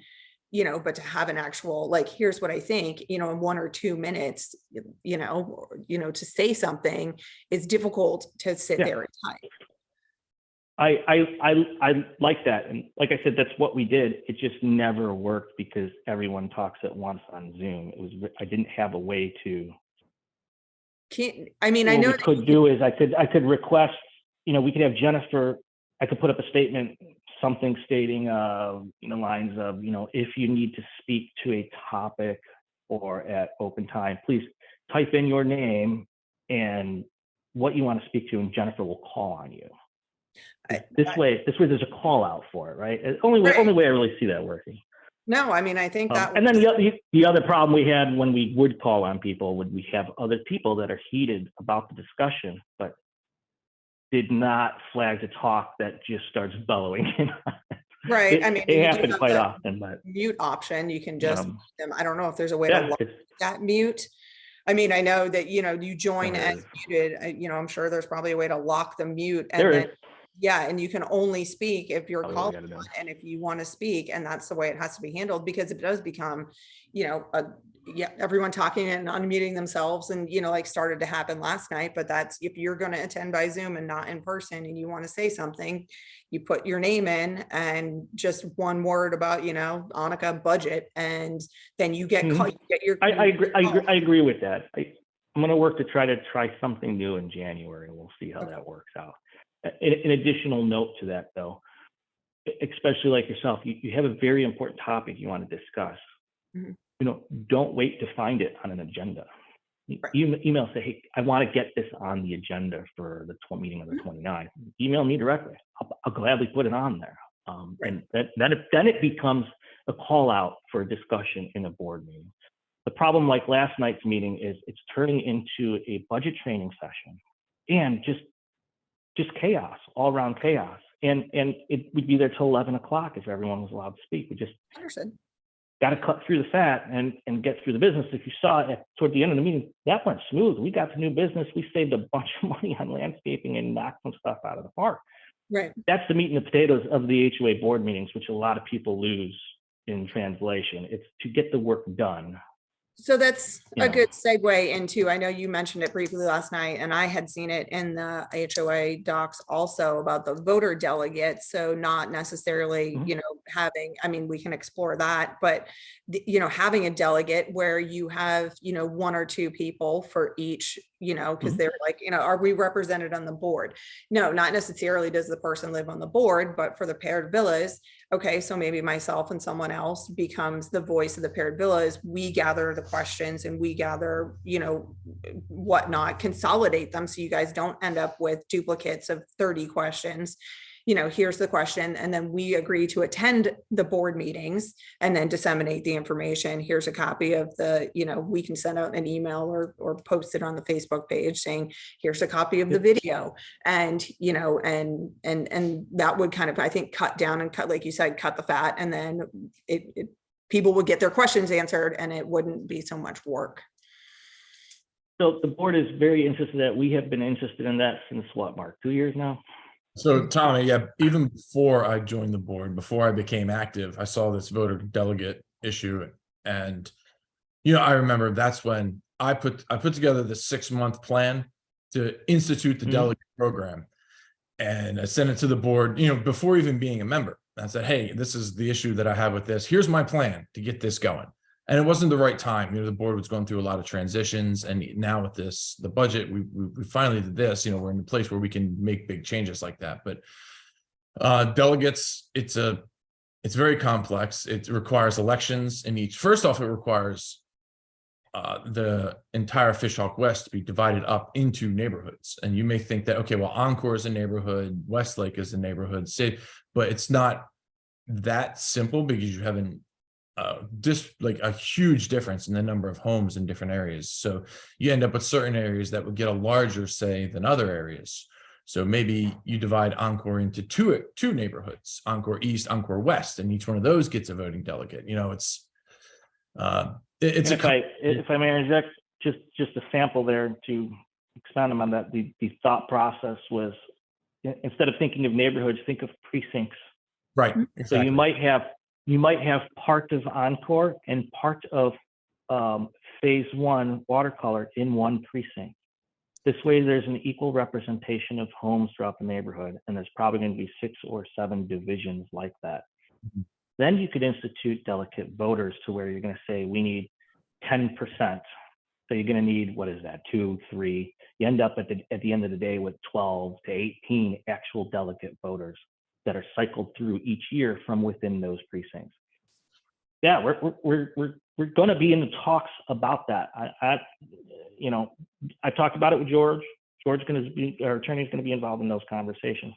but to have an actual, like, here's what I think, in 1 or 2 minutes, to say something is difficult to sit there and type. I like that. And like I said, that's what we did. It just never worked because everyone talks at once on Zoom. I didn't have a way to. I know what we could do is I could request, we could have Jennifer, I could put up a statement, something stating, lines of, if you need to speak to a topic or at open time, please type in your name and what you want to speak to, and Jennifer will call on you. This way there's a call out for it, right? Only way I really see that working. No, I think that. And then the other problem we had when we would call on people would we have other people that are heated about the discussion, but did not flag to talk that just starts bellowing. Right. It happens quite often, but mute option, you can just, I don't know if there's a way to lock that mute. I know that, you join as muted, I'm sure there's probably a way to lock the mute and and you can only speak if you're called on and if you want to speak, and that's the way it has to be handled, because it does become, everyone talking and unmuting themselves and, started to happen last night. But that's, if you're going to attend by Zoom and not in person and you want to say something, you put your name in and just one word about, Annika budget, and then you get called. I agree with that. I'm going to work to try something new in January, and we'll see how that works out. An additional note to that, though, especially like yourself, you have a very important topic you want to discuss. Don't wait to find it on an agenda. Email, say, hey, I want to get this on the agenda for the meeting of the 29th. Email me directly. I'll gladly put it on there. And then it becomes a call out for a discussion in a board meeting. The problem, like last night's meeting, is it's turning into a budget training session and just chaos, all around chaos. And it would be there till 11 o'clock if everyone was allowed to speak. We just got to cut through the fat and get through the business. If you saw it toward the end of the meeting, that went smooth. We got to new business. We saved a bunch of money on landscaping and knocked some stuff out of the park. Right. That's the meat and the potatoes of the HOA board meetings, which a lot of people lose in translation. It's to get the work done. So that's a good segue into, I know you mentioned it briefly last night, and I had seen it in the HOA docs also about the voter delegates. So not necessarily, having, I mean, we can explore that, but having a delegate where you have, one or two people for each, because they're like, are we represented on the board? No, not necessarily does the person live on the board, but for the paired villas, okay, so maybe myself and someone else becomes the voice of the paired villas. We gather the questions and we gather, whatnot, consolidate them so you guys don't end up with duplicates of 30 questions. Here's the question, and then we agree to attend the board meetings and then disseminate the information. Here's a copy of the, we can send out an email or post it on the Facebook page saying, here's a copy of the video. And, and that would kind of, I think, cut down and cut, like you said, cut the fat, and then people would get their questions answered and it wouldn't be so much work. So the board is very interested in that. We have been interested in that since what, Mark, 2 years now? So Tommy, yeah, even before I joined the board, before I became active, I saw this voter delegate issue. And, I remember that's when I put together the 6-month plan to institute the delegate program. And I sent it to the board, before even being a member. I said, hey, this is the issue that I have with this. Here's my plan to get this going. And it wasn't the right time. The board was going through a lot of transitions, and now with the budget, we finally did this. We're in a place where we can make big changes like that. But delegates, it's very complex. It requires elections in each. First off, it requires the entire Fishhawk West to be divided up into neighborhoods. And you may think that, okay, well, Encore is a neighborhood, Westlake is a neighborhood, but it's not that simple, because you have just like a huge difference in the number of homes in different areas. So you end up with certain areas that would get a larger say than other areas. So maybe you divide Encore into two neighborhoods, Encore East, Encore West, and each one of those gets a voting delegate. It's if I may interject, just a sample there to expound on that. The thought process was, instead of thinking of neighborhoods, think of precincts. Right. Exactly. So you might have part of Encore and part of phase 1 watercolor in one precinct. This way, there's an equal representation of homes throughout the neighborhood, and there's probably going to be 6 or 7 divisions like that. Mm-hmm. Then you could institute delegate voters to where you're going to say, we need 10%. So you're going to need, what is that, 2, 3? You end up at the end of the day with 12 to 18 actual delegate voters that are cycled through each year from within those precincts. Yeah, we're going to be in the talks about that. I talked about it with George. Our attorney is going to be involved in those conversations,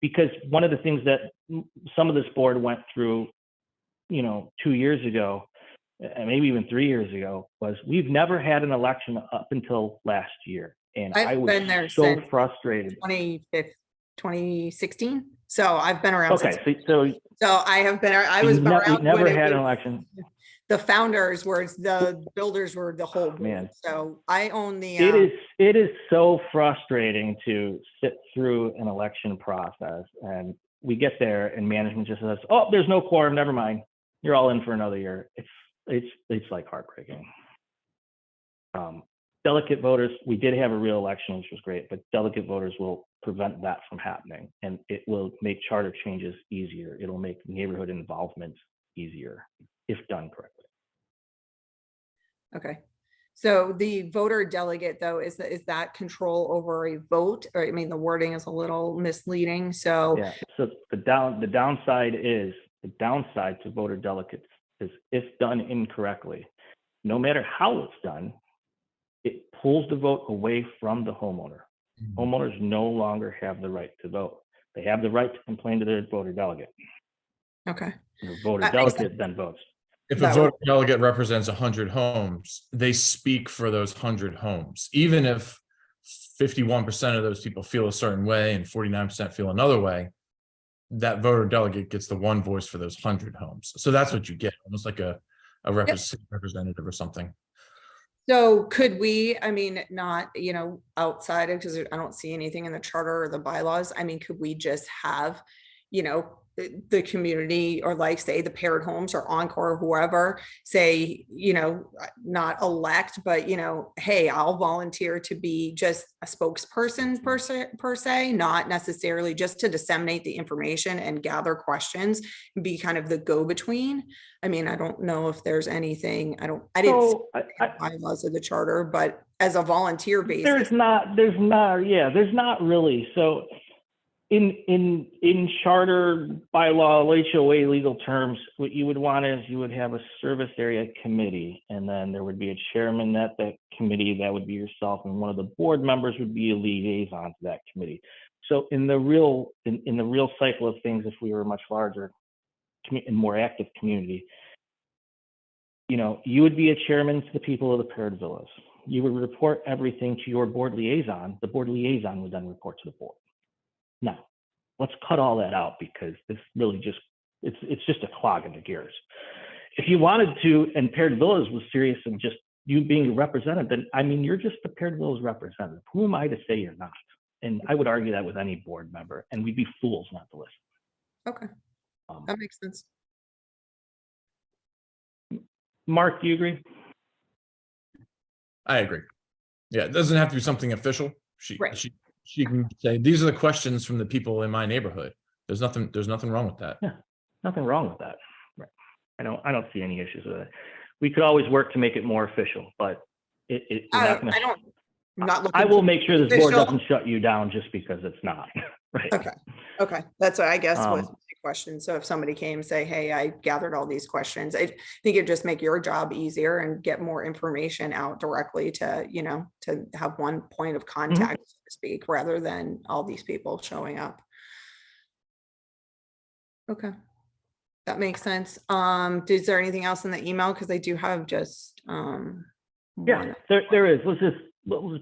because one of the things that some of this board went through, 2 years ago, and maybe even 3 years ago, was we've never had an election up until last year, and I was been there so since frustrated. 2016. So I've been around. Okay, so I have been. I was around. We never had an election. The founders were the builders were the whole man. So I own the. It is so frustrating to sit through an election process, and we get there, and management just says, "Oh, there's no quorum. Never mind. You're all in for another year." It's like heartbreaking. Delegate voters, we did have a real election, which was great, but delegate voters will prevent that from happening, and it will make charter changes easier. It'll make neighborhood involvement easier if done correctly. Okay. So the voter delegate, though, is that control over a vote? Or I mean, the wording is a little misleading. So yeah. So the downside to voter delegates is, if done incorrectly, no matter how it's done, it pulls the vote away from the homeowner. Mm-hmm. Homeowners no longer have the right to vote. They have the right to complain to their voter delegate. Okay. The voter delegate then votes. If a voter delegate represents 100 homes, they speak for those 100 homes. Even if 51% of those people feel a certain way and 49% feel another way, that voter delegate gets the one voice for those 100 homes. So that's what you get, almost like a representative or something. So could we, I mean, not, outside of, because I don't see anything in the charter or the bylaws. I mean, could we just have, you know, the community, or like say the paired homes or Encore, or whoever, say, you know, not elect, but, you know, hey, I'll volunteer to be just a spokesperson per se, not necessarily just to disseminate the information and gather questions and be kind of the go-between. I mean, I don't know if there's anything, I didn't see So bylaws of the charter, but as a volunteer basis. there's not really. So in charter bylaw, HOA legal terms, what you would want is you would have a service area committee, and then there would be a chairman at that committee. That would be yourself, and one of the board members would be a liaison to that committee. So in the real cycle of things, if we were a much larger and more active community, you know, you would be a chairman to the people of the paired villas. You would report everything to your board liaison. The board liaison would then report to the board. Now, let's cut all that out, because this really just, it's just a clog in the gears. If you wanted to, and Paired Villas was serious and just you being a representative, then I mean, you're just the Paired Villas representative. Who am I to say you're not? And I would argue that with any board member, and we'd be fools not to listen. Okay, that makes sense. Mark, do you agree? I agree. Yeah, it doesn't have to be something official. Right. She can say, these are the questions from the people in my neighborhood. There's nothing wrong with that. Yeah, nothing wrong with that. Right. I don't see any issues with it. We could always work to make it more official, but I'm not looking. I will make sure this board official. doesn't shut you down just because it's not. Right. Okay. That's what I guess was my question. So if somebody came and say, hey, I gathered all these questions, I think it'd just make your job easier and get more information out directly to, you know, to have one point of contact, so to speak, rather than all these people showing up. Okay. That makes sense. Is there anything else in the email? Because I do have just Yeah, there is. Let's just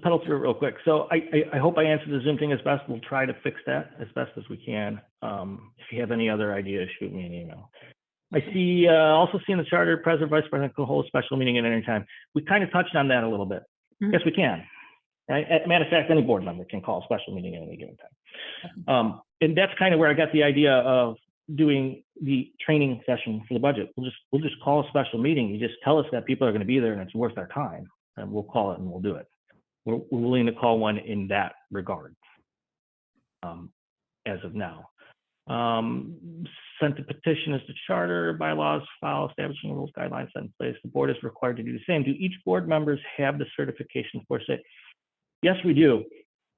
pedal through it real quick. So I hope I answered the Zoom thing as best. We'll try to fix that as best as we can. If you have any other ideas, shoot me an email. I see, also see in the charter, President, Vice President can hold a special meeting at any time. We kind of touched on that a little bit. Yes, we can. Matter of fact, any board member can call a special meeting at any given time. And that's kind of where I got the idea of doing the training session for the budget. We'll just call a special meeting. You just tell us that people are going to be there and it's worth our time, and we'll call it and we'll do it. We're willing to call one in that regard as of now. Sent a petition as the charter bylaws file establishing rules, guidelines set in place. The board is required to do the same. Do each board members have the certification for say? Yes, we do.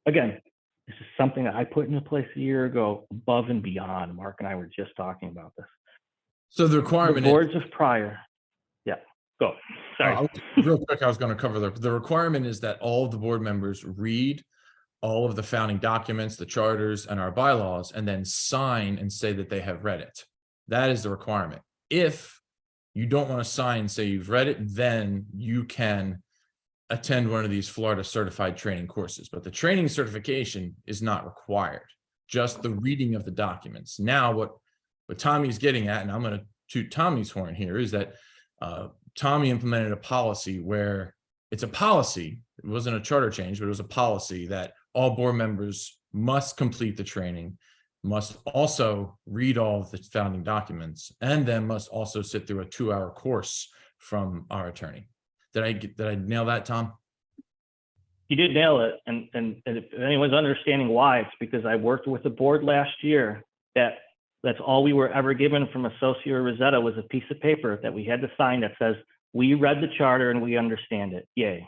Again, this is something that I put into place a year ago, above and beyond. Mark and I were just talking about this. So the requirement The boards of prior. Yeah, go. Sorry. Real quick, I was going to cover the requirement is that all of the board members read all of the founding documents, the charters, and our bylaws, and then sign and say that they have read it. That is the requirement. If you don't want to sign and say you've read it, then you can attend one of these Florida certified training courses, but the training certification is not required, just the reading of the documents. Now, what Tommy's getting at, and I'm going to toot Tommy's horn here, is that Tommy implemented a policy where it's a policy. It wasn't a charter change, but it was a policy that all board members must complete the training, must also read all of the founding documents, and then must also sit through a 2-hour course from our attorney. Did I nail that, Tom? You did nail it. And if anyone's understanding why, it's because I worked with the board last year that's all we were ever given from Associate or Rosetta was a piece of paper that we had to sign that says, we read the charter and we understand it. Yay.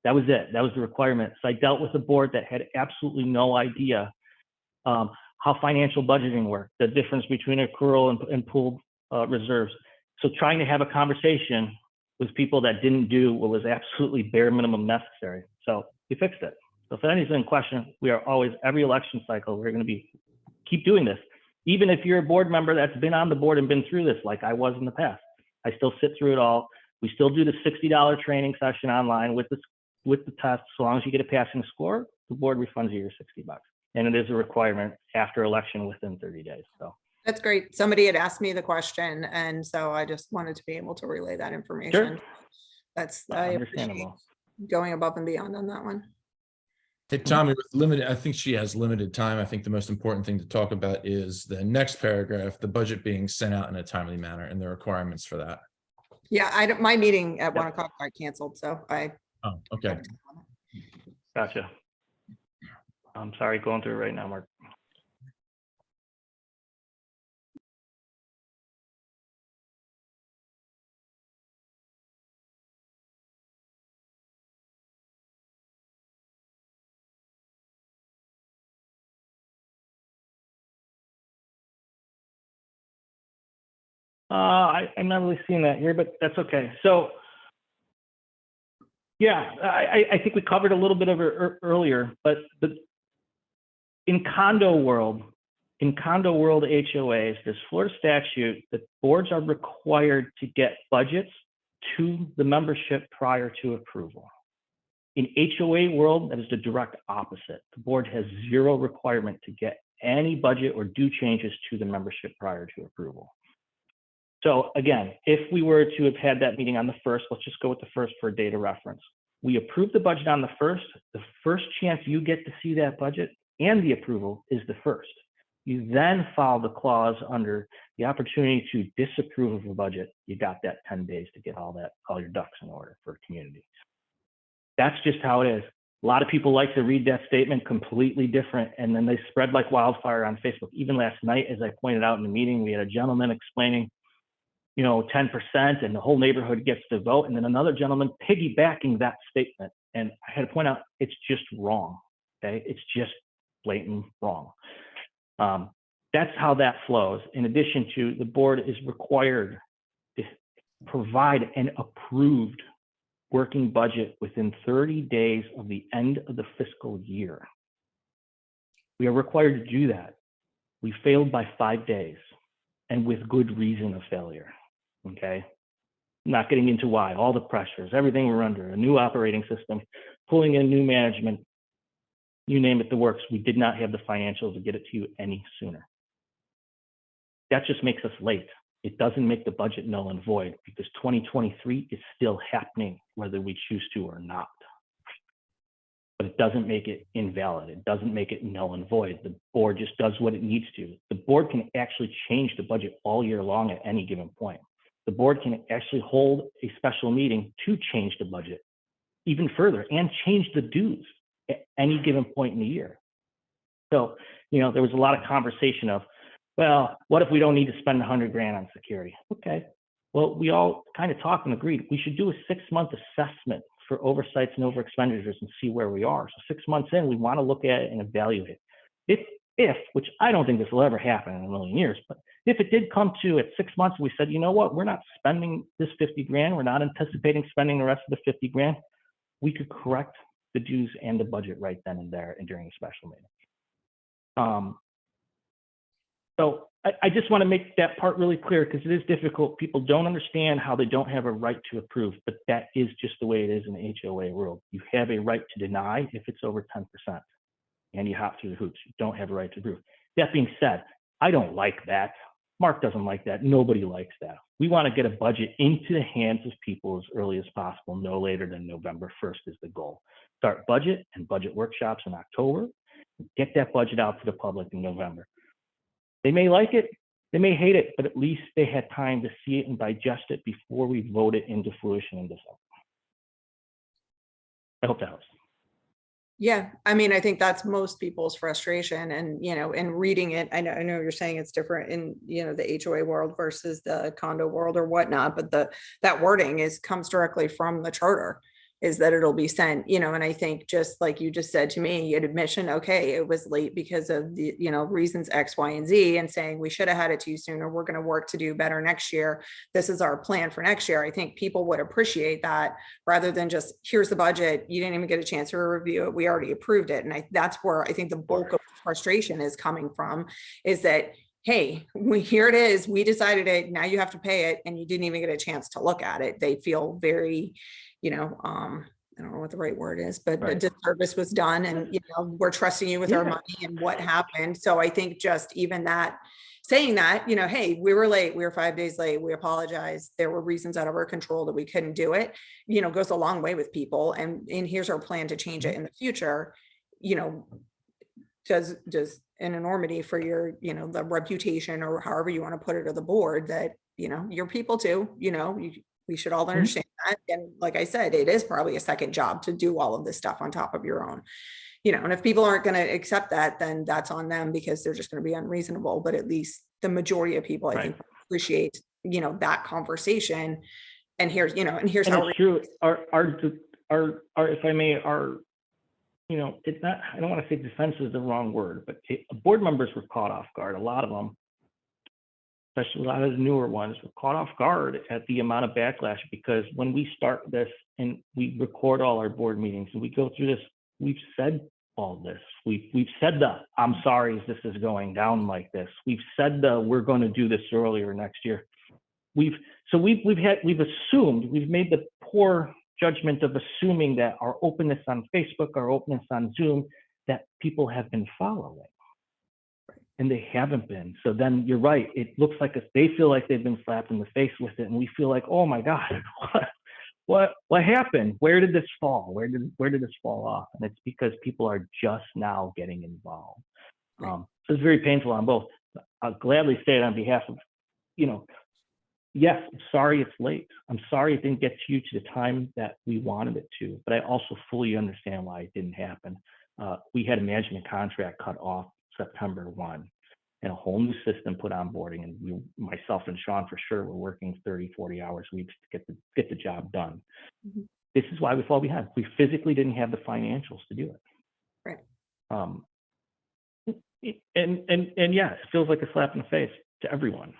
That was it. That was the requirement. So I dealt with a board that had absolutely no idea how financial budgeting worked, the difference between accrual and pooled reserves. So trying to have a conversation with people that didn't do what was absolutely bare minimum necessary. So we fixed it. So if anything's in question, we are always, every election cycle, we're going to keep doing this. Even if you're a board member that's been on the board and been through this, like I was in the past, I still sit through it all. We still do the $60 training session online with the test. So long as you get a passing score, the board refunds you your $60. And it is a requirement after election within 30 days. So that's great. Somebody had asked me the question, and so I just wanted to be able to relay that information. Sure. That's Understandable. going above and beyond on that one. Hey, Tommy, with limited, I think she has limited time. I think the most important thing to talk about is the next paragraph, the budget being sent out in a timely manner and the requirements for that. Yeah, I don't, my meeting at Yep. 1 o'clock got canceled, so I. Oh, okay. Gotcha. I'm sorry, going through it right now, Mark. I'm not really seeing that here, but that's okay. So, yeah, I think we covered a little bit of it earlier, but in condo world HOAs, this Florida statute that boards are required to get budgets to the membership prior to approval. In HOA world, that is the direct opposite. The board has zero requirement to get any budget or do changes to the membership prior to approval. So again, if we were to have had that meeting on the 1st, let's just go with the 1st for data reference. We approve the budget on the 1st. The first chance you get to see that budget and the approval is the 1st. You then file the clause under the opportunity to disapprove of a budget. You got that 10 days to get all your ducks in order for community. That's just how it is. A lot of people like to read that statement completely different, and then they spread like wildfire on Facebook. Even last night, as I pointed out in the meeting, we had a gentleman explaining, 10% and the whole neighborhood gets to vote. And then another gentleman piggybacking that statement. And I had to point out, it's just wrong. Okay. It's just blatant wrong. That's how that flows. In addition to, the board is required to provide an approved working budget within 30 days of the end of the fiscal year. We are required to do that. We failed by 5 days, and with good reason of failure. Okay. I'm not getting into why, all the pressures, everything we're under, a new operating system, pulling in new management, you name it, the works. We did not have the financials to get it to you any sooner. That just makes us late. It doesn't make the budget null and void, because 2023 is still happening, whether we choose to or not. But it doesn't make it invalid. It doesn't make it null and void. The board just does what it needs to. The board can actually change the budget all year long at any given point. The board can actually hold a special meeting to change the budget even further and change the dues at any given point in the year. So, there was a lot of conversation of, well, what if we don't need to spend 100 grand on security? Okay. Well, we all kind of talked and agreed we should do a 6-month assessment for oversights and over expenditures and see where we are. So 6 months in, we want to look at it and evaluate it. If, which I don't think this will ever happen in a million years, but if it did come to at 6 months, we said, you know what, we're not spending this 50 grand. We're not anticipating spending the rest of the 50 grand. We could correct the dues and the budget right then and there and during a special meeting. So I just want to make that part really clear, because it is difficult. People don't understand how they don't have a right to approve, but that is just the way it is in the HOA world. You have a right to deny if it's over 10%, and you hop through the hoops. You don't have a right to approve. That being said, I don't like that. Mark doesn't like that. Nobody likes that. We want to get a budget into the hands of people as early as possible. No later than November 1st is the goal. Start budget and budget workshops in October. Get that budget out to the public in November. They may like it, they may hate it, but at least they had time to see it and digest it before we vote it into fruition in December. I hope that helps. Yeah, I mean, I think that's most people's frustration, and in reading it, I know you're saying it's different in the HOA world versus the condo world or whatnot, but that wording comes directly from the charter, is that it'll be sent, and I think, just like you just said to me, an admission, okay, it was late because of the, reasons X, Y, and Z, and saying we should have had it to you sooner. We're going to work to do better next year. This is our plan for next year. I think people would appreciate that, rather than just, here's the budget. You didn't even get a chance to review it. We already approved it. And that's where I think the bulk of frustration is coming from, is that, hey, here it is. We decided it. Now you have to pay it. And you didn't even get a chance to look at it. They feel very, I don't know what the right word is, but right. The disservice was done, and we're trusting you with our money and what happened. So I think just even that, saying that, hey, we were late, we were 5 days late, we apologize, there were reasons out of our control that we couldn't do it, goes a long way with people. And here's our plan to change it in the future. you know, does an enormity for your, you know, the reputation or however you want to put it of the board that, you know, your people too, you know, we should all understand that. And like I said, it is probably a second job to do all of this stuff on top of your own, you know, and if people aren't going to accept that, then that's on them because they're just going to be unreasonable. But at least the majority of people, I think, appreciate, you know, that conversation. And here's, you know, and here's And how it's true. Our, if I may, our, you know, it's not, I don't want to say defense is the wrong word, but board members were caught off guard. A lot of them, especially a lot of the newer ones, were caught off guard at the amount of backlash, because when we start this and we record all our board meetings and we go through this, we've said all this. We've said the I'm sorry this is going down like this. We've said the we're going to do this earlier next year. We've assumed, we've made the poor judgment of assuming that our openness on Facebook, our openness on Zoom, that people have been following, and they haven't been. So then you're right. It looks like they feel like they've been slapped in the face with it, and we feel like, oh my God, what happened? Where did this fall? Where did this fall off? And it's because people are just now getting involved. So it's very painful on both. I'll gladly say it on behalf of, you know, yes, I'm sorry it's late. I'm sorry it didn't get to you to the time that we wanted it to, but I also fully understand why it didn't happen. We had a management contract cut off September 1 and a whole new system put on boarding. And myself and Sean for sure were working 30, 40 hours weeks to get the job done. Mm-hmm. This is why we fall behind. We physically didn't have the financials to do it. Right. And yeah, it feels like a slap in the face to everyone.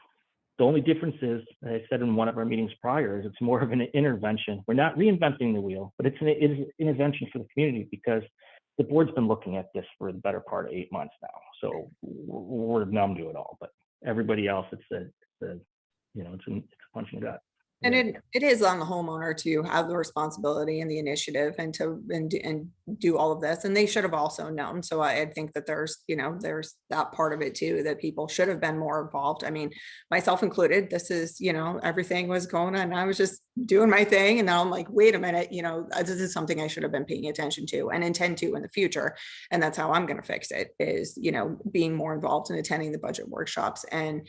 The only difference is, as I said in one of our meetings prior, is it's more of an intervention. We're not reinventing the wheel, but it is an intervention for the community, because the board's been looking at this for the better part of 8 months now. So we're numb to it all, but everybody else, it's a punch in the gut. And it is on the homeowner to have the responsibility and the initiative and do all of this. And they should have also known. So I think that there's that part of it too, that people should have been more involved. I mean, myself included, this is, everything was going on. I was just doing my thing. And now I'm like, wait a minute, this is something I should have been paying attention to and intend to in the future. And that's how I'm going to fix it is, being more involved in attending the budget workshops and,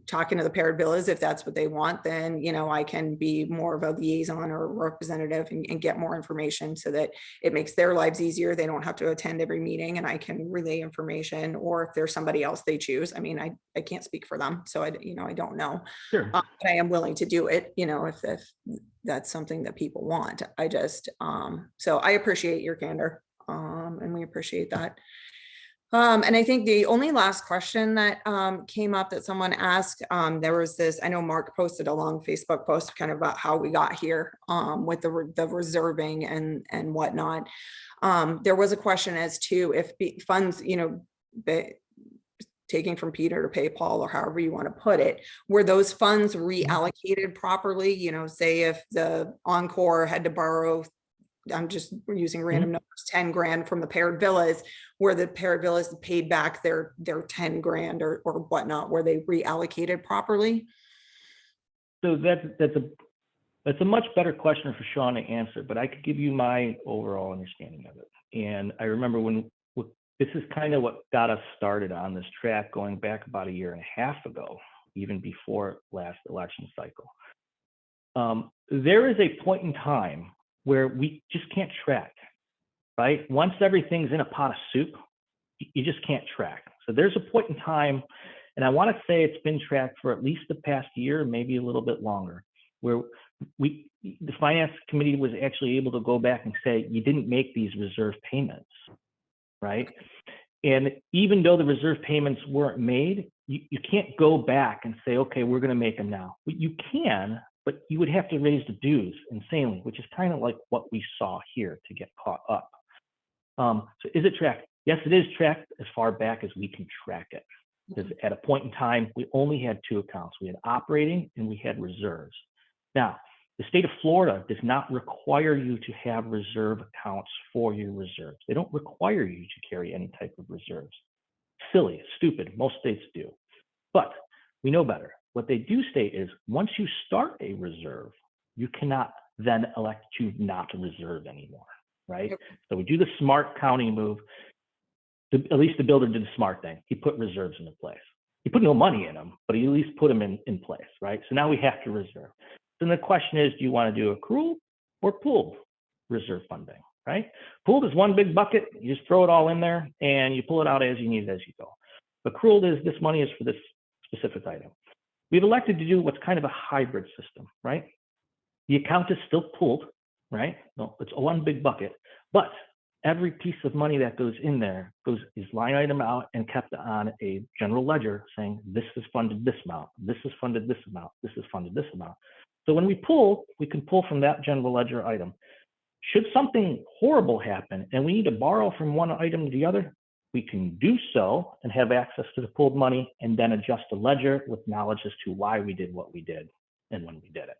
talking to the paired villas. If that's what they want, then, I can be more of a liaison or representative and get more information so that it makes their lives easier. They don't have to attend every meeting and I can relay information, or if there's somebody else they choose. I mean, I can't speak for them. So I don't know. Sure. But I am willing to do it, if that's something that people want. I just, so I appreciate your candor, and we appreciate that. And I think the only last question that came up that someone asked, there was this, I know Mark posted a long Facebook post kind of about how we got here with the reserving and whatnot. There was a question as to if funds, taking from Peter to pay Paul, or however you want to put it, were those funds reallocated properly? Say if the Encore had to borrow, I'm just using random numbers, 10 grand from the paired villas, where the paired villas paid back their 10 grand or whatnot, were they reallocated properly? So that's a much better question for Sean to answer, but I could give you my overall understanding of it. And I remember this is kind of what got us started on this track going back about 1.5 years ago, even before last election cycle. There is a point in time where we just can't track, right? Once everything's in a pot of soup, you just can't track. So there's a point in time, and I want to say it's been tracked for at least the past year, maybe a little bit longer, where the finance committee was actually able to go back and say, you didn't make these reserve payments, right? And even though the reserve payments weren't made, you can't go back and say, okay, we're going to make them now. You can, but you would have to raise the dues insanely, which is kind of like what we saw here to get caught up. So is it tracked? Yes, it is tracked as far back as we can track it. Because at a point in time, we only had 2 accounts. We had operating and we had reserves. Now, the state of Florida does not require you to have reserve accounts for your reserves. They don't require you to carry any type of reserves. Silly, stupid, most states do. But we know better. What they do state is once you start a reserve, you cannot then elect to not reserve anymore. right? Yep. So we do the smart county move. At least the builder did the smart thing. He put reserves into place. He put no money in them, but he at least put them in place, right? So now we have to reserve. Then the question is, do you want to do accrual or pooled reserve funding, right? Pooled is one big bucket. You just throw it all in there and you pull it out as you need it as you go. Accrual is this money is for this specific item. We've elected to do what's kind of a hybrid system, right? The account is still pooled, right? No, it's one big bucket, but every piece of money that goes in there is line item out and kept on a general ledger saying this is funded this amount, this is funded this amount, this is funded this amount. So when we pull, we can pull from that general ledger item. Should something horrible happen and we need to borrow from one item to the other, we can do so and have access to the pooled money and then adjust the ledger with knowledge as to why we did what we did and when we did it.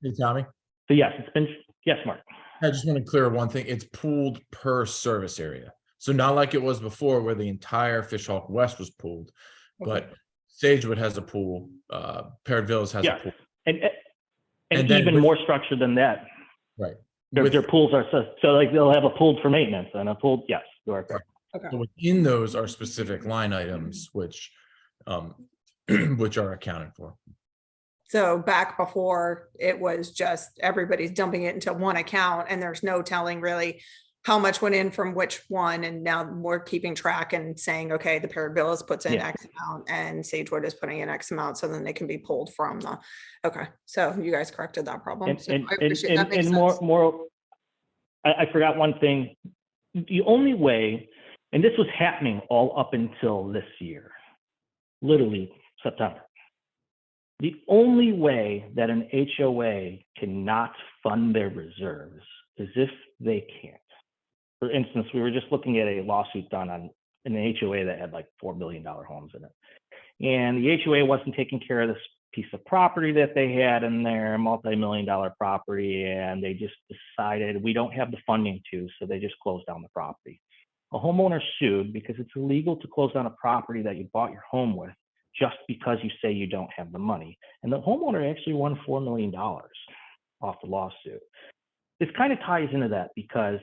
Hey, Tommy, So yes, it's been, yes, Mark. I just want to clear one thing. It's pooled per service area. So not like it was before where the entire Fishhawk West was pooled, but Sagewood has a pool, Parrot Villas has Yes. a pool. And then even with- more structured than that. Right. Their pools are so like they'll have a pooled for maintenance and a pooled, yes, you are correct. Okay. So within those are specific line items which which are accounted for. So back before, it was just everybody's dumping it into one account and there's no telling really how much went in from which one. And now we're keeping track and saying, okay, the Parrot Villas puts in Yeah. X amount and Sagewood is putting in X amount. So then they can be pulled from the, okay. So you guys corrected that problem. And So I appreciate that. Makes sense. I forgot one thing. The only way, and this was happening all up until this year, literally September. The only way that an HOA cannot fund their reserves is if they can't. For instance, we were just looking at a lawsuit done on an HOA that had like $4 billion homes in it. And the HOA wasn't taking care of this piece of property that they had in their multi-million-dollar property, and they just decided we don't have the funding to, so they just closed down the property. A homeowner sued because it's illegal to close down a property that you bought your home with just because you say you don't have the money. And the homeowner actually won $4 million off the lawsuit. This kind of ties into that because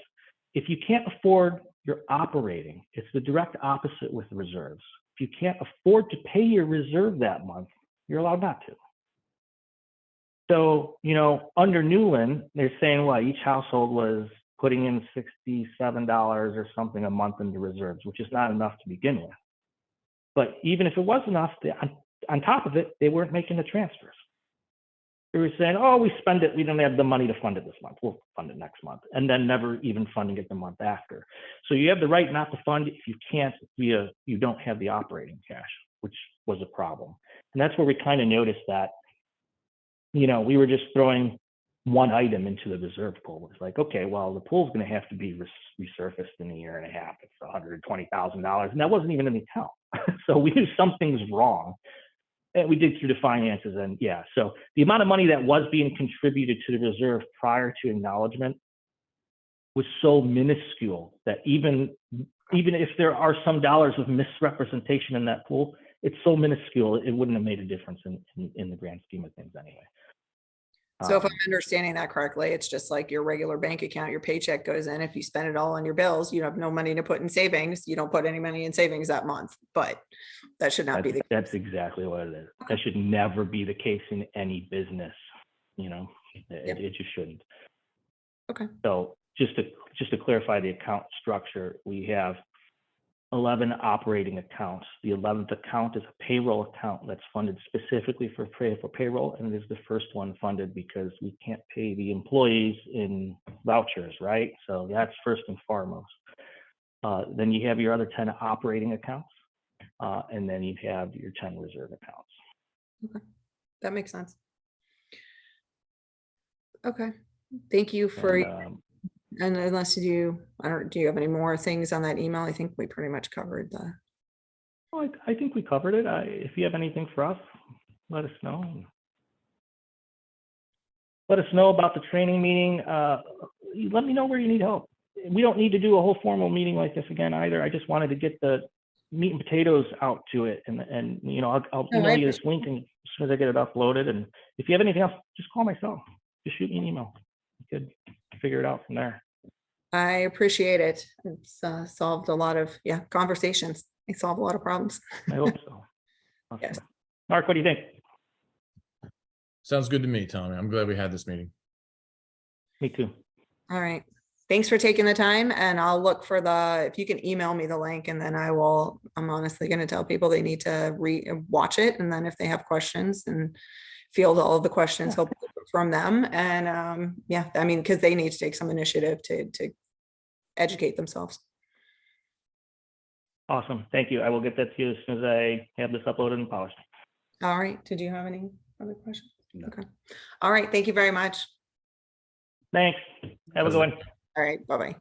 if you can't afford your operating, it's the direct opposite with reserves. If you can't afford to pay your reserve that month, you're allowed not to. So, you know, under Newland, they're saying, well, each household was putting in $67 or something a month into reserves, which is not enough to begin with. But even if it was enough, on top of it, they weren't making the transfers. They were saying, oh, we spend it, we don't have the money to fund it this month, we'll fund it next month, and then never even funding it the month after. So you have the right not to fund if you can't, you don't have the operating cash, which was a problem. And that's where we kind of noticed that, you know, we were just throwing one item into the reserve pool. It's like, okay, well, the pool's going to have to be resurfaced in a year and a half. It's $120,000, and that wasn't even in the account. So we knew something's wrong, and we dig through the finances, and yeah. So the amount of money that was being contributed to the reserve prior to acknowledgement was so minuscule that even if there are some dollars of misrepresentation in that pool, it's so minuscule it wouldn't have made a difference in the grand scheme of things anyway. So if I'm understanding that correctly, it's just like your regular bank account, your paycheck goes in. If you spend it all on your bills, you have no money to put in savings. You don't put any money in savings that month, but that should not be the case. That's exactly what it is. That should never be the case in any business. You know, it just shouldn't. Okay. So just to clarify the account structure, we have 11 operating accounts. The 11th account is a payroll account that's funded specifically for payroll, and it is the first one funded because we can't pay the employees in vouchers, right? So that's first and foremost. Then you have your other 10 operating accounts, and then you have your 10 reserve accounts. Okay, that makes sense. Okay, thank you for. And unless you, do you have any more things on that email? I think we pretty much covered the. Well, I think we covered it. If you have anything for us, let us know. Let us know about the training meeting. Let me know where you need help. We don't need to do a whole formal meeting like this again either. I just wanted to get the meat and potatoes out to it, and you know, I'll email you this link, and as soon as I get it uploaded. And if you have anything else, just call myself. Just shoot me an email. You could figure it out from there. I appreciate it. It's solved a lot of, conversations. It solved a lot of problems. I hope so. Awesome. Yes. Mark, what do you think? Sounds good to me, Tommy. I'm glad we had this meeting. Me too. All right. Thanks for taking the time, and I'll look for if you can email me the link, and then I'm honestly going to tell people they need to watch it. And then if they have questions and field all of the questions, hopefully from them. And I mean, because they need to take some initiative to educate themselves. Awesome. Thank you. I will get that to you as soon as I have this uploaded and polished. All right. Did you have any other questions? No. Okay. All right. Thank you very much. Thanks. Have a good one. All right. Bye-bye.